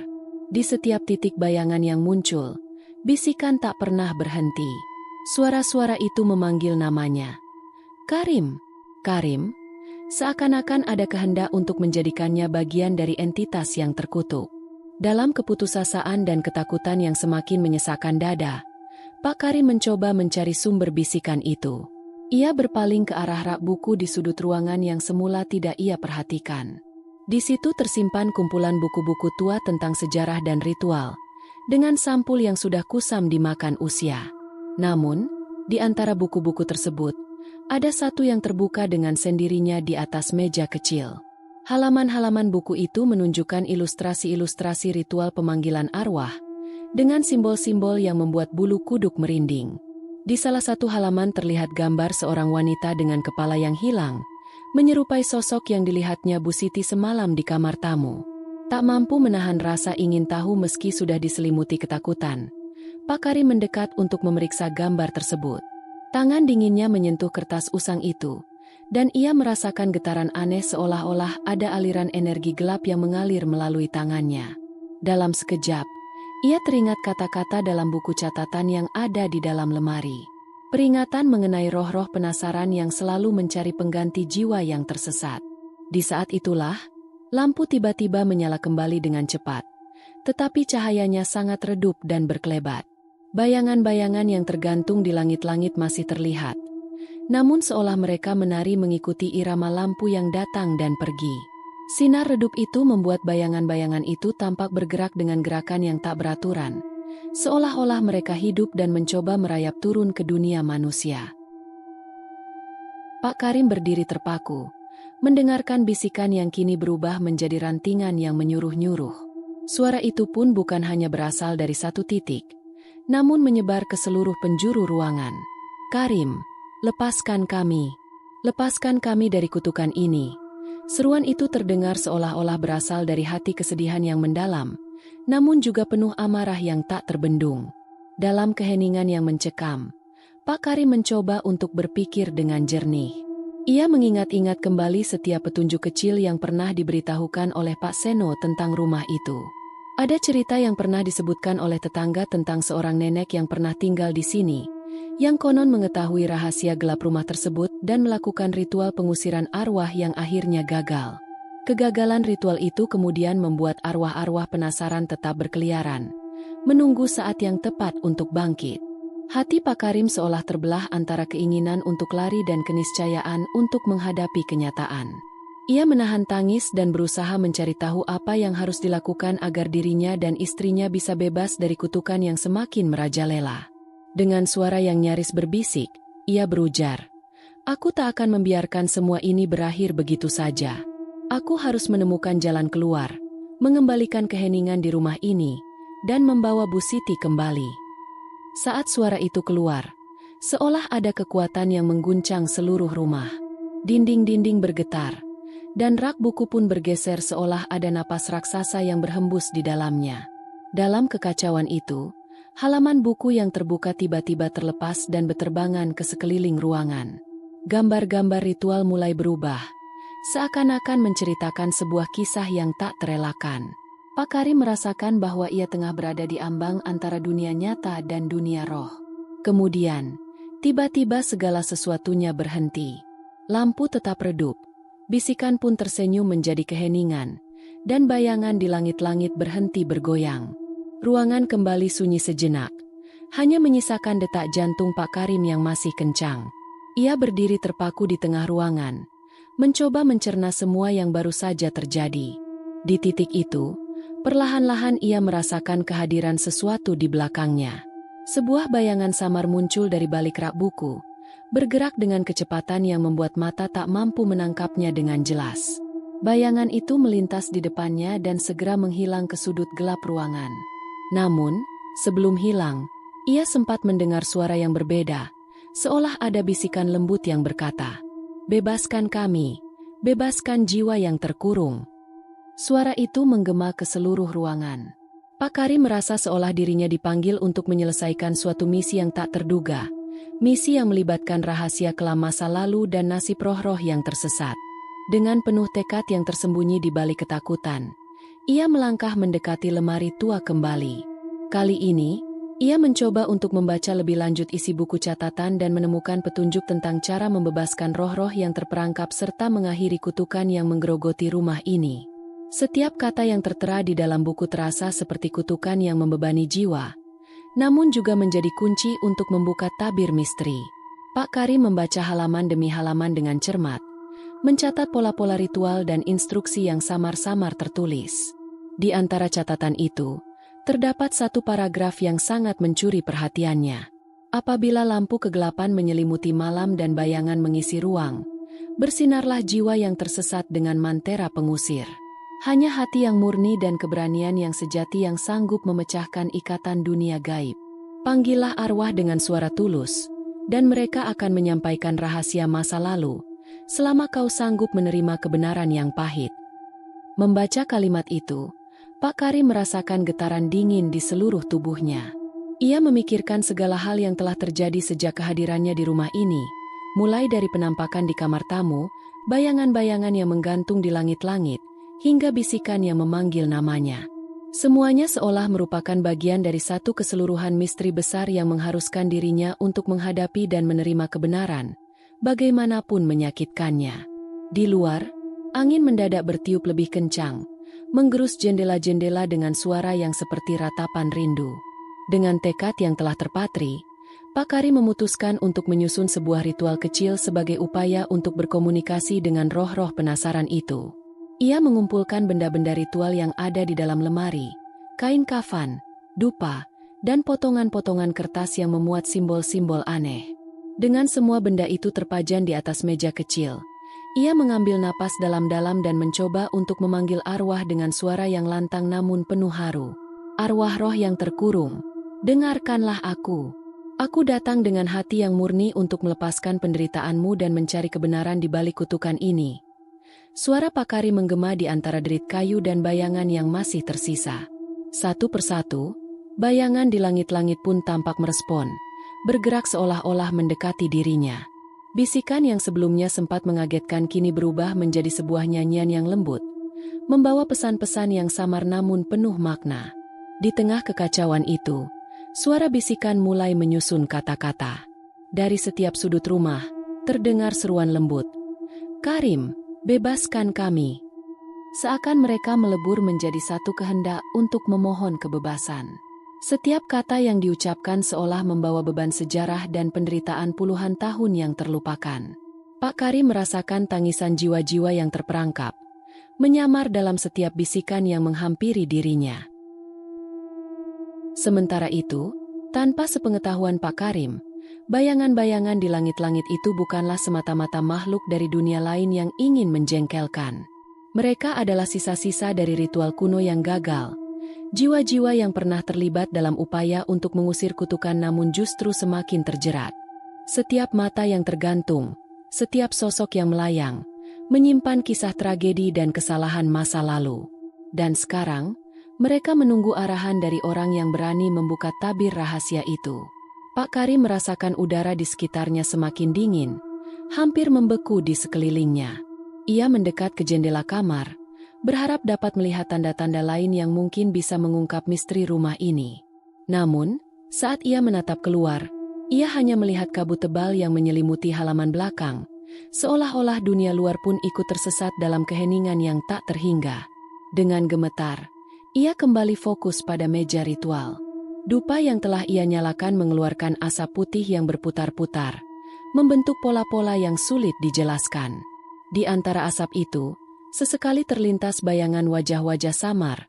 Di setiap titik bayangan yang muncul, bisikan tak pernah berhenti. Suara-suara itu memanggil namanya. Karim, Karim, seakan-akan ada kehendak untuk menjadikannya bagian dari entitas yang terkutuk. Dalam keputusasaan dan ketakutan yang semakin menyesakkan dada, Pak Karim mencoba mencari sumber bisikan itu. Ia berpaling ke arah rak buku di sudut ruangan yang semula tidak ia perhatikan. Di situ tersimpan kumpulan buku-buku tua tentang sejarah dan ritual, dengan sampul yang sudah kusam dimakan usia. Namun, di antara buku-buku tersebut, ada satu yang terbuka dengan sendirinya di atas meja kecil. Halaman-halaman buku itu menunjukkan ilustrasi-ilustrasi ritual pemanggilan arwah, dengan simbol-simbol yang membuat bulu kuduk merinding. Di salah satu halaman terlihat gambar seorang wanita dengan kepala yang hilang, menyerupai sosok yang dilihatnya Bu Siti semalam di kamar tamu. Tak mampu menahan rasa ingin tahu meski sudah diselimuti ketakutan, Pak Karim mendekat untuk memeriksa gambar tersebut. Tangan dinginnya menyentuh kertas usang itu, dan ia merasakan getaran aneh seolah-olah ada aliran energi gelap yang mengalir melalui tangannya. Dalam sekejap, ia teringat kata-kata dalam buku catatan yang ada di dalam lemari. Peringatan mengenai roh-roh penasaran yang selalu mencari pengganti jiwa yang tersesat. Di saat itulah, lampu tiba-tiba menyala kembali dengan cepat, tetapi cahayanya sangat redup dan berkelebat. Bayangan-bayangan yang tergantung di langit-langit masih terlihat, namun seolah mereka menari mengikuti irama lampu yang datang dan pergi. Sinar redup itu membuat bayangan-bayangan itu tampak bergerak dengan gerakan yang tak beraturan, seolah-olah mereka hidup dan mencoba merayap turun ke dunia manusia. Pak Karim berdiri terpaku, mendengarkan bisikan yang kini berubah menjadi rantingan yang menyuruh-nyuruh. Suara itu pun bukan hanya berasal dari satu titik, namun menyebar ke seluruh penjuru ruangan. Karim, lepaskan kami dari kutukan ini. Seruan itu terdengar seolah-olah berasal dari hati kesedihan yang mendalam, namun juga penuh amarah yang tak terbendung. Dalam keheningan yang mencekam, Pak Karim mencoba untuk berpikir dengan jernih. Ia mengingat-ingat kembali setiap petunjuk kecil yang pernah diberitahukan oleh Pak Seno tentang rumah itu. Ada cerita yang pernah disebutkan oleh tetangga tentang seorang nenek yang pernah tinggal di sini, yang konon mengetahui rahasia gelap rumah tersebut dan melakukan ritual pengusiran arwah yang akhirnya gagal. Kegagalan ritual itu kemudian membuat arwah-arwah penasaran tetap berkeliaran, menunggu saat yang tepat untuk bangkit. Hati Pak Karim seolah terbelah antara keinginan untuk lari dan keniscayaan untuk menghadapi kenyataan. Ia menahan tangis dan berusaha mencari tahu apa yang harus dilakukan agar dirinya dan istrinya bisa bebas dari kutukan yang semakin merajalela. Dengan suara yang nyaris berbisik, ia berujar, "Aku tak akan membiarkan semua ini berakhir begitu saja. Aku harus menemukan jalan keluar, mengembalikan keheningan di rumah ini, dan membawa Bu Siti kembali." Saat suara itu keluar, seolah ada kekuatan yang mengguncang seluruh rumah. Dinding-dinding bergetar, dan rak buku pun bergeser seolah ada napas raksasa yang berhembus di dalamnya. Dalam kekacauan itu, halaman buku yang terbuka tiba-tiba terlepas dan berterbangan ke sekeliling ruangan. Gambar-gambar ritual mulai berubah, seakan-akan menceritakan sebuah kisah yang tak terelakkan. Pak Karim merasakan bahwa ia tengah berada di ambang antara dunia nyata dan dunia roh. Kemudian, tiba-tiba segala sesuatunya berhenti. Lampu tetap redup, bisikan pun tersenyum menjadi keheningan, dan bayangan di langit-langit berhenti bergoyang. Ruangan kembali sunyi sejenak, hanya menyisakan detak jantung Pak Karim yang masih kencang. Ia berdiri terpaku di tengah ruangan, mencoba mencerna semua yang baru saja terjadi. Di titik itu, perlahan-lahan ia merasakan kehadiran sesuatu di belakangnya. Sebuah bayangan samar muncul dari balik rak buku, bergerak dengan kecepatan yang membuat mata tak mampu menangkapnya dengan jelas. Bayangan itu melintas di depannya dan segera menghilang ke sudut gelap ruangan. Namun, sebelum hilang, ia sempat mendengar suara yang berbeda, seolah ada bisikan lembut yang berkata, "Bebaskan kami, bebaskan jiwa yang terkurung." Suara itu menggema ke seluruh ruangan. Pak Karim merasa seolah dirinya dipanggil untuk menyelesaikan suatu misi yang tak terduga, misi yang melibatkan rahasia kelam masa lalu dan nasib roh-roh yang tersesat. Dengan penuh tekad yang tersembunyi di balik ketakutan, ia melangkah mendekati lemari tua kembali. Kali ini, ia mencoba untuk membaca lebih lanjut isi buku catatan dan menemukan petunjuk tentang cara membebaskan roh-roh yang terperangkap serta mengakhiri kutukan yang menggerogoti rumah ini. Setiap kata yang tertera di dalam buku terasa seperti kutukan yang membebani jiwa, namun juga menjadi kunci untuk membuka tabir misteri. Pak Karim membaca halaman demi halaman dengan cermat, mencatat pola-pola ritual dan instruksi yang samar-samar tertulis. Di antara catatan itu, terdapat satu paragraf yang sangat mencuri perhatiannya. Apabila lampu kegelapan menyelimuti malam dan bayangan mengisi ruang, bersinarlah jiwa yang tersesat dengan mantera pengusir. Hanya hati yang murni dan keberanian yang sejati yang sanggup memecahkan ikatan dunia gaib. Panggillah arwah dengan suara tulus, dan mereka akan menyampaikan rahasia masa lalu, selama kau sanggup menerima kebenaran yang pahit. Membaca kalimat itu, Pak Karim merasakan getaran dingin di seluruh tubuhnya. Ia memikirkan segala hal yang telah terjadi sejak kehadirannya di rumah ini, mulai dari penampakan di kamar tamu, bayangan-bayangan yang menggantung di langit-langit, hingga bisikan yang memanggil namanya. Semuanya seolah merupakan bagian dari satu keseluruhan misteri besar yang mengharuskan dirinya untuk menghadapi dan menerima kebenaran, bagaimanapun menyakitkannya. Di luar, angin mendadak bertiup lebih kencang, menggerus jendela-jendela dengan suara yang seperti ratapan rindu. Dengan tekad yang telah terpatri, Pak Karim memutuskan untuk menyusun sebuah ritual kecil sebagai upaya untuk berkomunikasi dengan roh-roh penasaran itu. Ia mengumpulkan benda-benda ritual yang ada di dalam lemari, kain kafan, dupa, dan potongan-potongan kertas yang memuat simbol-simbol aneh. Dengan semua benda itu terpajan di atas meja kecil, ia mengambil napas dalam-dalam dan mencoba untuk memanggil arwah dengan suara yang lantang namun penuh haru. "Arwah roh yang terkurung, dengarkanlah aku. Aku datang dengan hati yang murni untuk melepaskan penderitaanmu dan mencari kebenaran di balik kutukan ini." Suara Pak Karim menggema di antara derit kayu dan bayangan yang masih tersisa. Satu persatu, bayangan di langit-langit pun tampak merespon, bergerak seolah-olah mendekati dirinya. Bisikan yang sebelumnya sempat mengagetkan kini berubah menjadi sebuah nyanyian yang lembut, membawa pesan-pesan yang samar namun penuh makna. Di tengah kekacauan itu, suara bisikan mulai menyusun kata-kata. Dari setiap sudut rumah, terdengar seruan lembut, "Karim, bebaskan kami." Seakan mereka melebur menjadi satu kehendak untuk memohon kebebasan. Setiap kata yang diucapkan seolah membawa beban sejarah dan penderitaan puluhan tahun yang terlupakan. Pak Karim merasakan tangisan jiwa-jiwa yang terperangkap, menyamar dalam setiap bisikan yang menghampiri dirinya. Sementara itu, tanpa sepengetahuan Pak Karim, bayangan-bayangan di langit-langit itu bukanlah semata-mata makhluk dari dunia lain yang ingin menjengkelkan. Mereka adalah sisa-sisa dari ritual kuno yang gagal, jiwa-jiwa yang pernah terlibat dalam upaya untuk mengusir kutukan namun justru semakin terjerat. Setiap mata yang tergantung, setiap sosok yang melayang, menyimpan kisah tragedi dan kesalahan masa lalu. Dan sekarang, mereka menunggu arahan dari orang yang berani membuka tabir rahasia itu. Pak Karim merasakan udara di sekitarnya semakin dingin, hampir membeku di sekelilingnya. Ia mendekat ke jendela kamar, berharap dapat melihat tanda-tanda lain yang mungkin bisa mengungkap misteri rumah ini. Namun, saat ia menatap keluar, ia hanya melihat kabut tebal yang menyelimuti halaman belakang, seolah-olah dunia luar pun ikut tersesat dalam keheningan yang tak terhingga. Dengan gemetar, ia kembali fokus pada meja ritual. Dupa yang telah ia nyalakan mengeluarkan asap putih yang berputar-putar, membentuk pola-pola yang sulit dijelaskan. Di antara asap itu, sesekali terlintas bayangan wajah-wajah samar,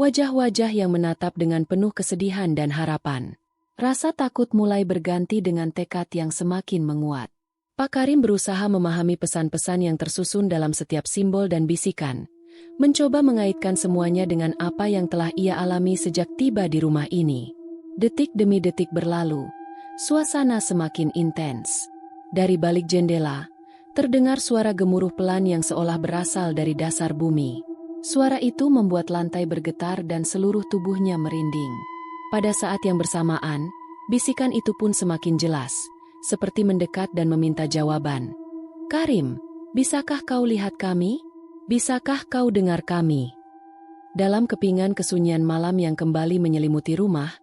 wajah-wajah yang menatap dengan penuh kesedihan dan harapan. Rasa takut mulai berganti dengan tekad yang semakin menguat. Pak Karim berusaha memahami pesan-pesan yang tersusun dalam setiap simbol dan bisikan, mencoba mengaitkan semuanya dengan apa yang telah ia alami sejak tiba di rumah ini. Detik demi detik berlalu, suasana semakin intens. Dari balik jendela, terdengar suara gemuruh pelan yang seolah berasal dari dasar bumi. Suara itu membuat lantai bergetar dan seluruh tubuhnya merinding. Pada saat yang bersamaan, bisikan itu pun semakin jelas, seperti mendekat dan meminta jawaban. "Karim, bisakah kau lihat kami? Bisakah kau dengar kami?" Dalam kepingan kesunyian malam yang kembali menyelimuti rumah,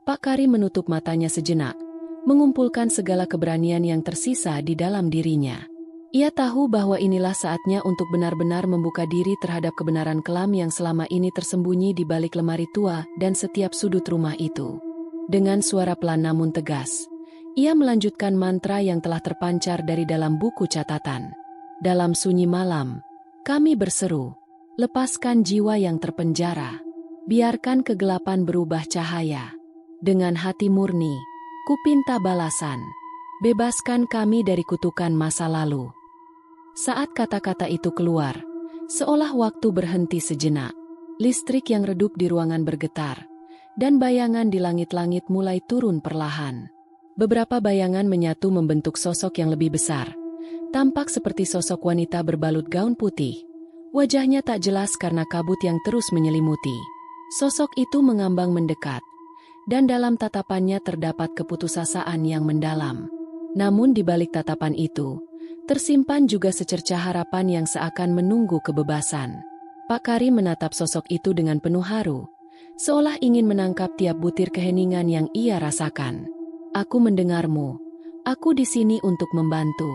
Pak Karim menutup matanya sejenak, mengumpulkan segala keberanian yang tersisa di dalam dirinya. Ia tahu bahwa inilah saatnya untuk benar-benar membuka diri terhadap kebenaran kelam yang selama ini tersembunyi di balik lemari tua dan setiap sudut rumah itu. Dengan suara pelan namun tegas, ia melanjutkan mantra yang telah terpancar dari dalam buku catatan. Dalam sunyi malam, kami berseru, lepaskan jiwa yang terpenjara. Biarkan kegelapan berubah cahaya. Dengan hati murni, kupinta balasan. Bebaskan kami dari kutukan masa lalu. Saat kata-kata itu keluar, seolah waktu berhenti sejenak. Listrik yang redup di ruangan bergetar, dan bayangan di langit-langit mulai turun perlahan. Beberapa bayangan menyatu membentuk sosok yang lebih besar. Tampak seperti sosok wanita berbalut gaun putih. Wajahnya tak jelas karena kabut yang terus menyelimuti. Sosok itu mengambang mendekat, dan dalam tatapannya terdapat keputusasaan yang mendalam. Namun di balik tatapan itu, tersimpan juga secercah harapan yang seakan menunggu kebebasan. Pak Karim menatap sosok itu dengan penuh haru, seolah ingin menangkap tiap butir keheningan yang ia rasakan. "Aku mendengarmu. Aku di sini untuk membantu.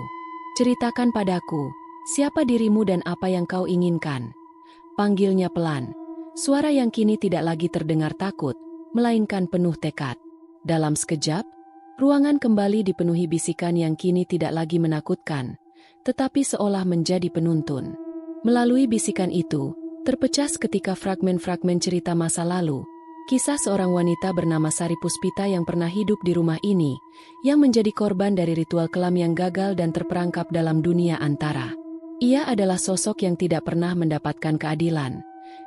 Ceritakan padaku, siapa dirimu dan apa yang kau inginkan?" Panggilnya pelan. Suara yang kini tidak lagi terdengar takut, melainkan penuh tekad. Dalam sekejap, ruangan kembali dipenuhi bisikan yang kini tidak lagi menakutkan, tetapi seolah menjadi penuntun. Melalui bisikan itu, terpecah seketika fragmen-fragmen cerita masa lalu, kisah seorang wanita bernama Sari Puspita yang pernah hidup di rumah ini, yang menjadi korban dari ritual kelam yang gagal dan terperangkap dalam dunia antara. Ia adalah sosok yang tidak pernah mendapatkan keadilan,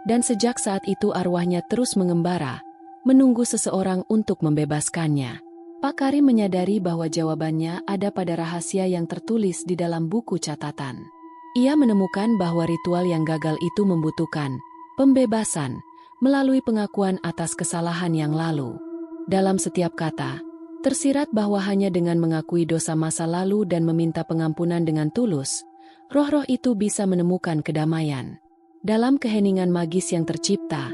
dan sejak saat itu arwahnya terus mengembara, menunggu seseorang untuk membebaskannya. Pak Karim menyadari bahwa jawabannya ada pada rahasia yang tertulis di dalam buku catatan. Ia menemukan bahwa ritual yang gagal itu membutuhkan pembebasan melalui pengakuan atas kesalahan yang lalu. Dalam setiap kata, tersirat bahwa hanya dengan mengakui dosa masa lalu dan meminta pengampunan dengan tulus, roh-roh itu bisa menemukan kedamaian. Dalam keheningan magis yang tercipta,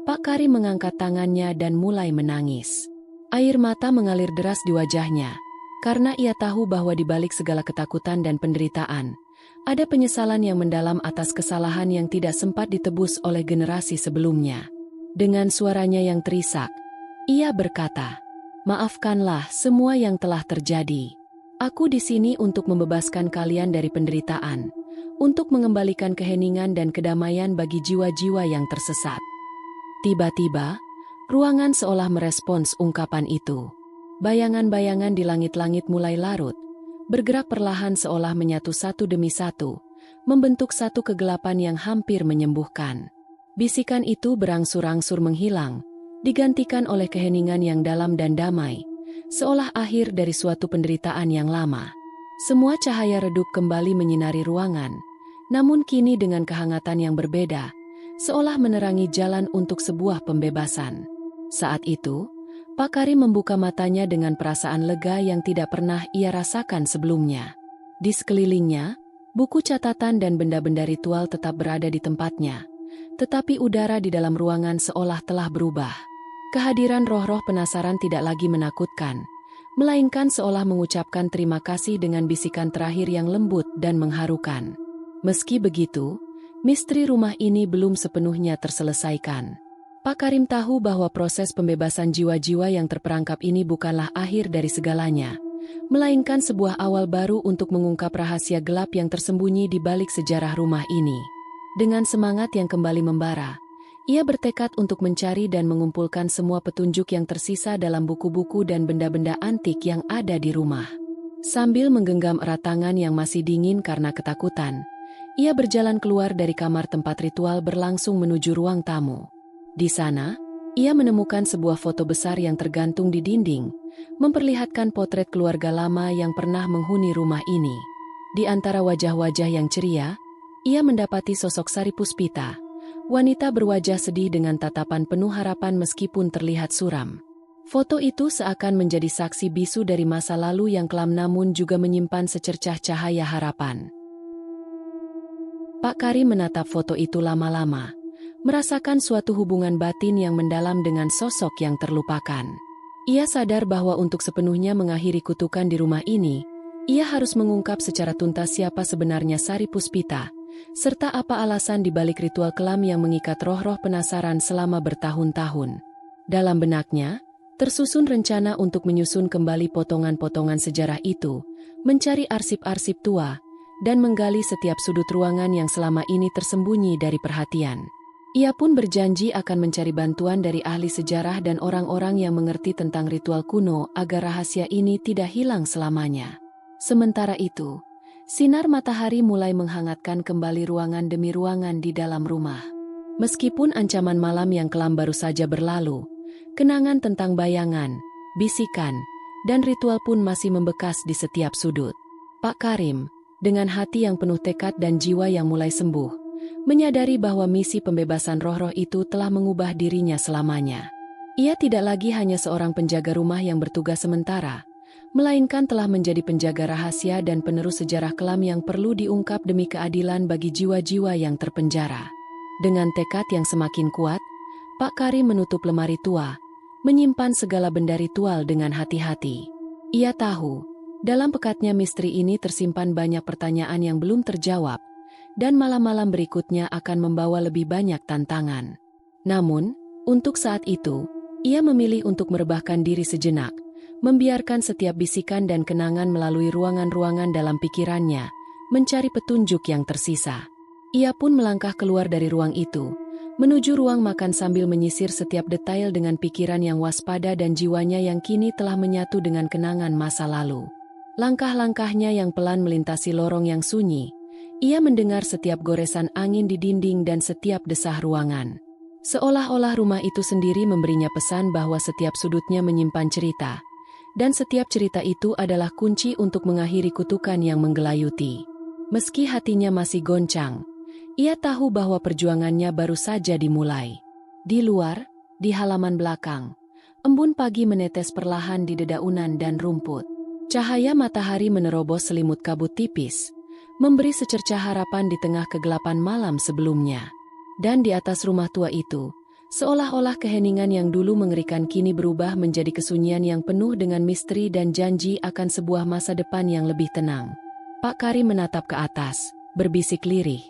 Pak Karim mengangkat tangannya dan mulai menangis. Air mata mengalir deras di wajahnya, karena ia tahu bahwa di balik segala ketakutan dan penderitaan, ada penyesalan yang mendalam atas kesalahan yang tidak sempat ditebus oleh generasi sebelumnya. Dengan suaranya yang terisak, ia berkata, "Maafkanlah semua yang telah terjadi. Aku di sini untuk membebaskan kalian dari penderitaan, untuk mengembalikan keheningan dan kedamaian bagi jiwa-jiwa yang tersesat." Tiba-tiba, ruangan seolah merespons ungkapan itu. Bayangan-bayangan di langit-langit mulai larut, bergerak perlahan seolah menyatu satu demi satu, membentuk satu kegelapan yang hampir menyembuhkan. Bisikan itu berangsur-angsur menghilang, digantikan oleh keheningan yang dalam dan damai, seolah akhir dari suatu penderitaan yang lama. Semua cahaya redup kembali menyinari ruangan, namun kini dengan kehangatan yang berbeda, seolah menerangi jalan untuk sebuah pembebasan. Saat itu, Pak Karim membuka matanya dengan perasaan lega yang tidak pernah ia rasakan sebelumnya. Di sekelilingnya, buku catatan dan benda-benda ritual tetap berada di tempatnya, tetapi udara di dalam ruangan seolah telah berubah. Kehadiran roh-roh penasaran tidak lagi menakutkan, melainkan seolah mengucapkan terima kasih dengan bisikan terakhir yang lembut dan mengharukan. Meski begitu, Misteri rumah ini belum sepenuhnya terselesaikan. Pak Karim tahu bahwa proses pembebasan jiwa-jiwa yang terperangkap ini bukanlah akhir dari segalanya, melainkan sebuah awal baru untuk mengungkap rahasia gelap yang tersembunyi di balik sejarah rumah ini. Dengan semangat yang kembali membara, ia bertekad untuk mencari dan mengumpulkan semua petunjuk yang tersisa dalam buku-buku dan benda-benda antik yang ada di rumah. Sambil menggenggam erat tangan yang masih dingin karena ketakutan, ia berjalan keluar dari kamar tempat ritual berlangsung menuju ruang tamu. Di sana, ia menemukan sebuah foto besar yang tergantung di dinding, memperlihatkan potret keluarga lama yang pernah menghuni rumah ini. Di antara wajah-wajah yang ceria, ia mendapati sosok Sari Puspita, wanita berwajah sedih dengan tatapan penuh harapan meskipun terlihat suram. Foto itu seakan menjadi saksi bisu dari masa lalu yang kelam namun juga menyimpan secercah cahaya harapan. Pak Karim menatap foto itu lama-lama, merasakan suatu hubungan batin yang mendalam dengan sosok yang terlupakan. Ia sadar bahwa untuk sepenuhnya mengakhiri kutukan di rumah ini, ia harus mengungkap secara tuntas siapa sebenarnya Sari Puspita, serta apa alasan dibalik ritual kelam yang mengikat roh-roh penasaran selama bertahun-tahun. Dalam benaknya, tersusun rencana untuk menyusun kembali potongan-potongan sejarah itu, mencari arsip-arsip tua, dan menggali setiap sudut ruangan yang selama ini tersembunyi dari perhatian. Ia pun berjanji akan mencari bantuan dari ahli sejarah dan orang-orang yang mengerti tentang ritual kuno agar rahasia ini tidak hilang selamanya. Sementara itu, sinar matahari mulai menghangatkan kembali ruangan demi ruangan di dalam rumah. Meskipun ancaman malam yang kelam baru saja berlalu, kenangan tentang bayangan, bisikan, dan ritual pun masih membekas di setiap sudut. Pak Karim, dengan hati yang penuh tekad dan jiwa yang mulai sembuh, menyadari bahwa misi pembebasan roh-roh itu telah mengubah dirinya selamanya. Ia tidak lagi hanya seorang penjaga rumah yang bertugas sementara, melainkan telah menjadi penjaga rahasia dan penerus sejarah kelam yang perlu diungkap demi keadilan bagi jiwa-jiwa yang terpenjara. Dengan tekad yang semakin kuat, Pak Karim menutup lemari tua, menyimpan segala benda ritual dengan hati-hati. Ia tahu, dalam pekatnya misteri ini tersimpan banyak pertanyaan yang belum terjawab, dan malam-malam berikutnya akan membawa lebih banyak tantangan. Namun, untuk saat itu, ia memilih untuk merebahkan diri sejenak, membiarkan setiap bisikan dan kenangan melalui ruangan-ruangan dalam pikirannya, mencari petunjuk yang tersisa. Ia pun melangkah keluar dari ruang itu, menuju ruang makan sambil menyisir setiap detail dengan pikiran yang waspada dan jiwanya yang kini telah menyatu dengan kenangan masa lalu. Langkah-langkahnya yang pelan melintasi lorong yang sunyi, ia mendengar setiap goresan angin di dinding dan setiap desah ruangan. Seolah-olah rumah itu sendiri memberinya pesan bahwa setiap sudutnya menyimpan cerita, dan setiap cerita itu adalah kunci untuk mengakhiri kutukan yang menggelayuti. Meski hatinya masih goncang, ia tahu bahwa perjuangannya baru saja dimulai. Di luar, di halaman belakang, embun pagi menetes perlahan di dedaunan dan rumput. Cahaya matahari menerobos selimut kabut tipis, memberi secercah harapan di tengah kegelapan malam sebelumnya. Dan di atas rumah tua itu, seolah-olah keheningan yang dulu mengerikan kini berubah menjadi kesunyian yang penuh dengan misteri dan janji akan sebuah masa depan yang lebih tenang. Pak Karim menatap ke atas, berbisik lirih.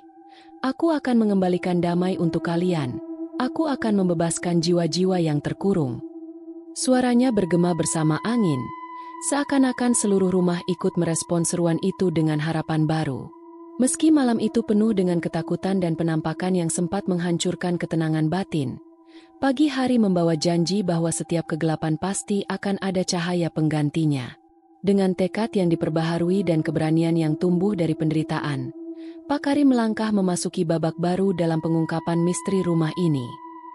Aku akan mengembalikan damai untuk kalian. Aku akan membebaskan jiwa-jiwa yang terkurung. Suaranya bergema bersama angin, seakan-akan seluruh rumah ikut merespons seruan itu dengan harapan baru. Meski malam itu penuh dengan ketakutan dan penampakan yang sempat menghancurkan ketenangan batin, pagi hari membawa janji bahwa setiap kegelapan pasti akan ada cahaya penggantinya. Dengan tekad yang diperbaharui dan keberanian yang tumbuh dari penderitaan, Pak Karim melangkah memasuki babak baru dalam pengungkapan misteri rumah ini.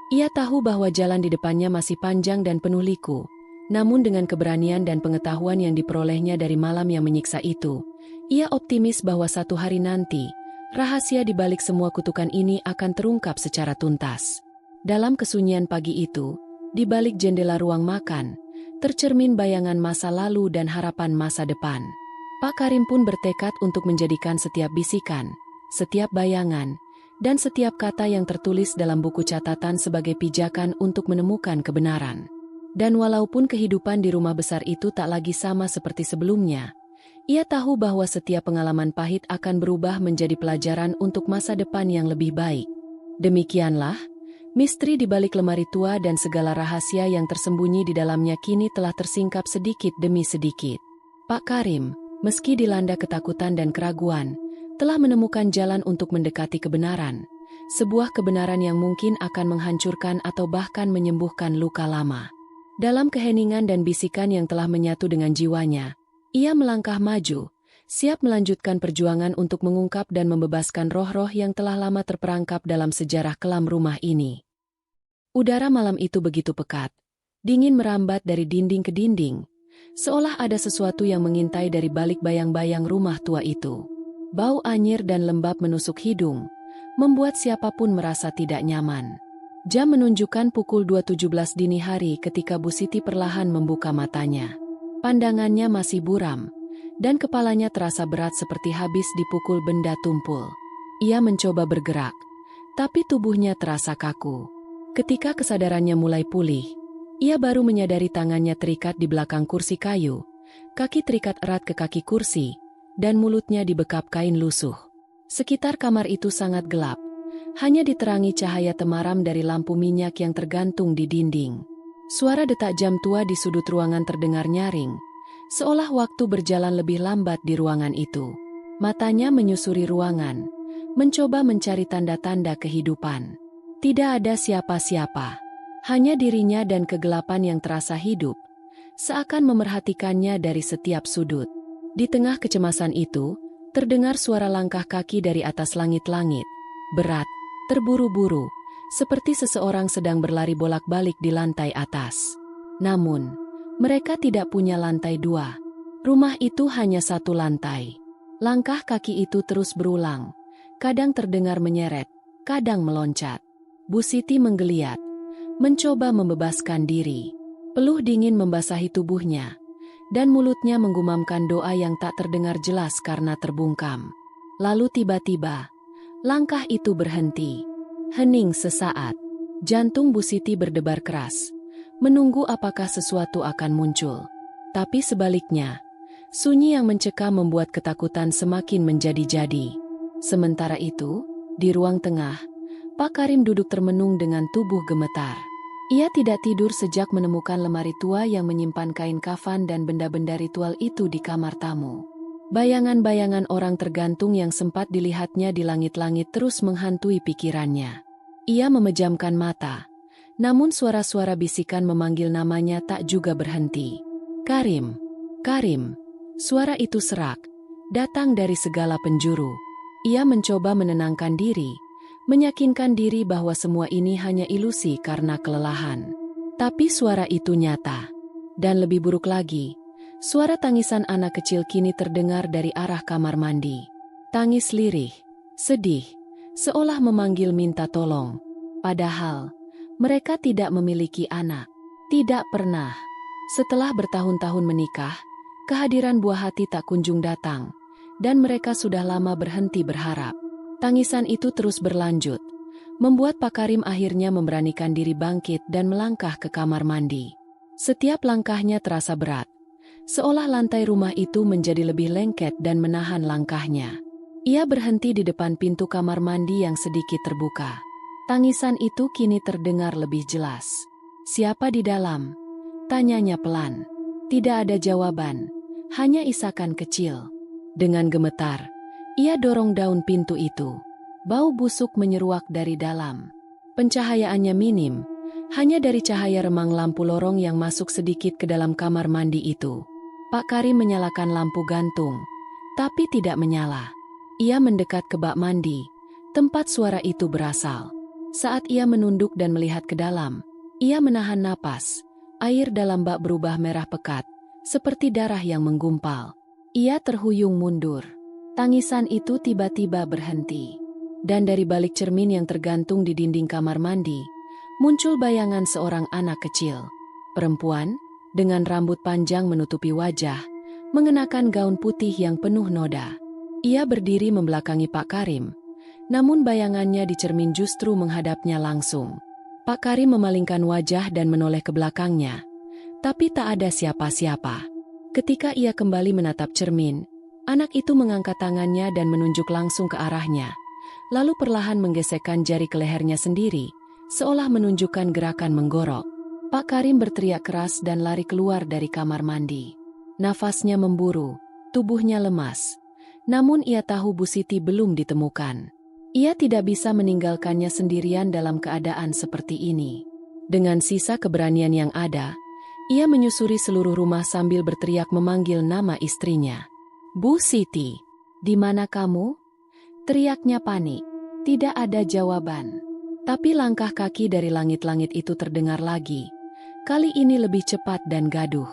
Ia tahu bahwa jalan di depannya masih panjang dan penuh liku, namun dengan keberanian dan pengetahuan yang diperolehnya dari malam yang menyiksa itu, ia optimis bahwa satu hari nanti, rahasia di balik semua kutukan ini akan terungkap secara tuntas. Dalam kesunyian pagi itu, di balik jendela ruang makan, tercermin bayangan masa lalu dan harapan masa depan. Pak Karim pun bertekad untuk menjadikan setiap bisikan, setiap bayangan, dan setiap kata yang tertulis dalam buku catatan sebagai pijakan untuk menemukan kebenaran. Dan walaupun kehidupan di rumah besar itu tak lagi sama seperti sebelumnya, Ia tahu bahwa setiap pengalaman pahit akan berubah menjadi pelajaran untuk masa depan yang lebih baik. Demikianlah, misteri di balik lemari tua dan segala rahasia yang tersembunyi di dalamnya kini telah tersingkap sedikit demi sedikit. Pak Karim, meski dilanda ketakutan dan keraguan, telah menemukan jalan untuk mendekati kebenaran. Sebuah kebenaran yang mungkin akan menghancurkan atau bahkan menyembuhkan luka lama. Dalam keheningan dan bisikan yang telah menyatu dengan jiwanya, ia melangkah maju, siap melanjutkan perjuangan untuk mengungkap dan membebaskan roh-roh yang telah lama terperangkap dalam sejarah kelam rumah ini. Udara malam itu begitu pekat, dingin merambat dari dinding ke dinding, seolah ada sesuatu yang mengintai dari balik bayang-bayang rumah tua itu. Bau anyir dan lembab menusuk hidung, membuat siapapun merasa tidak nyaman. Jam menunjukkan pukul 2.17 dini hari ketika Bu Siti perlahan membuka matanya. Pandangannya masih buram, dan kepalanya terasa berat seperti habis dipukul benda tumpul. Ia mencoba bergerak, tapi tubuhnya terasa kaku. Ketika kesadarannya mulai pulih, ia baru menyadari tangannya terikat di belakang kursi kayu, kaki terikat erat ke kaki kursi, dan mulutnya dibekap kain lusuh. Sekitar kamar itu sangat gelap, hanya diterangi cahaya temaram dari lampu minyak yang tergantung di dinding. Suara detak jam tua di sudut ruangan terdengar nyaring, seolah waktu berjalan lebih lambat di ruangan itu. Matanya menyusuri ruangan, mencoba mencari tanda-tanda kehidupan. Tidak ada siapa-siapa, hanya dirinya dan kegelapan yang terasa hidup, seakan memerhatikannya dari setiap sudut. Di tengah kecemasan itu, terdengar suara langkah kaki dari atas langit-langit, berat, terburu-buru, seperti seseorang sedang berlari bolak-balik di lantai atas. Namun, mereka tidak punya lantai dua. Rumah itu hanya satu lantai. Langkah kaki itu terus berulang, kadang terdengar menyeret, kadang meloncat. Bu Siti menggeliat, mencoba membebaskan diri. Peluh dingin membasahi tubuhnya, dan mulutnya menggumamkan doa yang tak terdengar jelas karena terbungkam. Lalu tiba-tiba, langkah itu berhenti. Hening sesaat. Jantung Bu Siti berdebar keras, menunggu apakah sesuatu akan muncul. Tapi sebaliknya, sunyi yang mencekam membuat ketakutan semakin menjadi-jadi. Sementara itu, di ruang tengah, Pak Karim duduk termenung dengan tubuh gemetar. Ia tidak tidur sejak menemukan lemari tua yang menyimpan kain kafan dan benda-benda ritual itu di kamar tamu. Bayangan-bayangan orang tergantung yang sempat dilihatnya di langit-langit terus menghantui pikirannya. Ia memejamkan mata, namun suara-suara bisikan memanggil namanya tak juga berhenti. Karim, Karim, suara itu serak, datang dari segala penjuru. Ia mencoba menenangkan diri, meyakinkan diri bahwa semua ini hanya ilusi karena kelelahan. Tapi suara itu nyata. Dan lebih buruk lagi, suara tangisan anak kecil kini terdengar dari arah kamar mandi. Tangis lirih, sedih, seolah memanggil minta tolong. Padahal, mereka tidak memiliki anak. Tidak pernah. Setelah bertahun-tahun menikah, kehadiran buah hati tak kunjung datang, dan mereka sudah lama berhenti berharap. Tangisan itu terus berlanjut, membuat Pak Karim akhirnya memberanikan diri bangkit dan melangkah ke kamar mandi. Setiap langkahnya terasa berat, seolah lantai rumah itu menjadi lebih lengket dan menahan langkahnya. Ia berhenti di depan pintu kamar mandi yang sedikit terbuka. Tangisan itu kini terdengar lebih jelas. "Siapa di dalam?" tanyanya pelan. Tidak ada jawaban, hanya isakan kecil. Dengan gemetar, ia dorong daun pintu itu. Bau busuk menyeruak dari dalam. Pencahayaannya minim, hanya dari cahaya remang lampu lorong yang masuk sedikit ke dalam kamar mandi itu. Pak Karim menyalakan lampu gantung, tapi tidak menyala. Ia mendekat ke bak mandi, tempat suara itu berasal. Saat ia menunduk dan melihat ke dalam, ia menahan napas. Air dalam bak berubah merah pekat, seperti darah yang menggumpal. Ia terhuyung mundur. Tangisan itu tiba-tiba berhenti. Dan dari balik cermin yang tergantung di dinding kamar mandi, muncul bayangan seorang anak kecil. Perempuan, dengan rambut panjang menutupi wajah, mengenakan gaun putih yang penuh noda. Ia berdiri membelakangi Pak Karim, namun bayangannya di cermin justru menghadapnya langsung. Pak Karim memalingkan wajah dan menoleh ke belakangnya, tapi tak ada siapa-siapa. Ketika ia kembali menatap cermin, Anak itu mengangkat tangannya dan menunjuk langsung ke arahnya, lalu perlahan menggesekkan jari ke lehernya sendiri, seolah menunjukkan gerakan menggorok. Pak Karim berteriak keras dan lari keluar dari kamar mandi. Nafasnya memburu, tubuhnya lemas. Namun ia tahu Bu Siti belum ditemukan. Ia tidak bisa meninggalkannya sendirian dalam keadaan seperti ini. Dengan sisa keberanian yang ada, ia menyusuri seluruh rumah sambil berteriak memanggil nama istrinya. "Bu Siti, di mana kamu?" Teriaknya panik. Tidak ada jawaban. Tapi langkah kaki dari langit-langit itu terdengar lagi. Kali ini lebih cepat dan gaduh.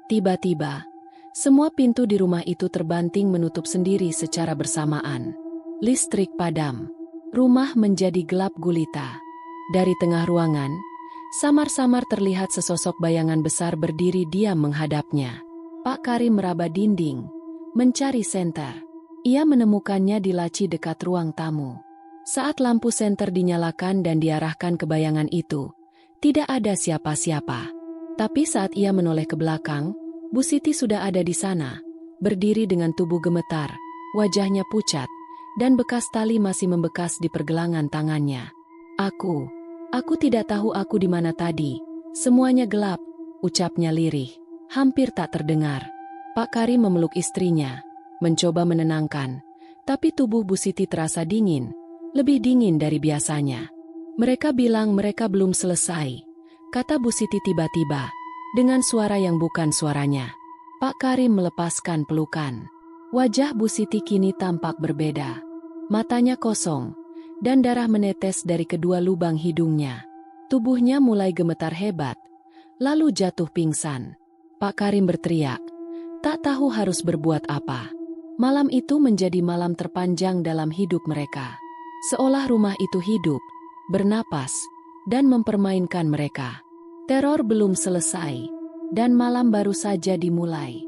Tiba-tiba, semua pintu di rumah itu terbanting menutup sendiri secara bersamaan. Listrik padam. Rumah menjadi gelap gulita. Dari tengah ruangan, samar-samar terlihat sesosok bayangan besar berdiri diam menghadapnya. Pak Karim meraba dinding, mencari senter. Ia menemukannya di laci dekat ruang tamu. Saat lampu senter dinyalakan dan diarahkan ke bayangan itu, tidak ada siapa-siapa. Tapi saat ia menoleh ke belakang, Bu Siti sudah ada di sana, berdiri dengan tubuh gemetar, wajahnya pucat, dan bekas tali masih membekas di pergelangan tangannya. Aku tidak tahu aku di mana tadi. Semuanya gelap," ucapnya lirih, hampir tak terdengar. Pak Karim memeluk istrinya, mencoba menenangkan, tapi tubuh Bu Siti terasa dingin, lebih dingin dari biasanya. "Mereka bilang mereka belum selesai," kata Bu Siti tiba-tiba, dengan suara yang bukan suaranya. Pak Karim melepaskan pelukan. Wajah Bu Siti kini tampak berbeda. Matanya kosong, dan darah menetes dari kedua lubang hidungnya. Tubuhnya mulai gemetar hebat, lalu jatuh pingsan. Pak Karim berteriak, tak tahu harus berbuat apa. Malam itu menjadi malam terpanjang dalam hidup mereka. Seolah rumah itu hidup, bernapas, dan mempermainkan mereka. Teror belum selesai, dan malam baru saja dimulai.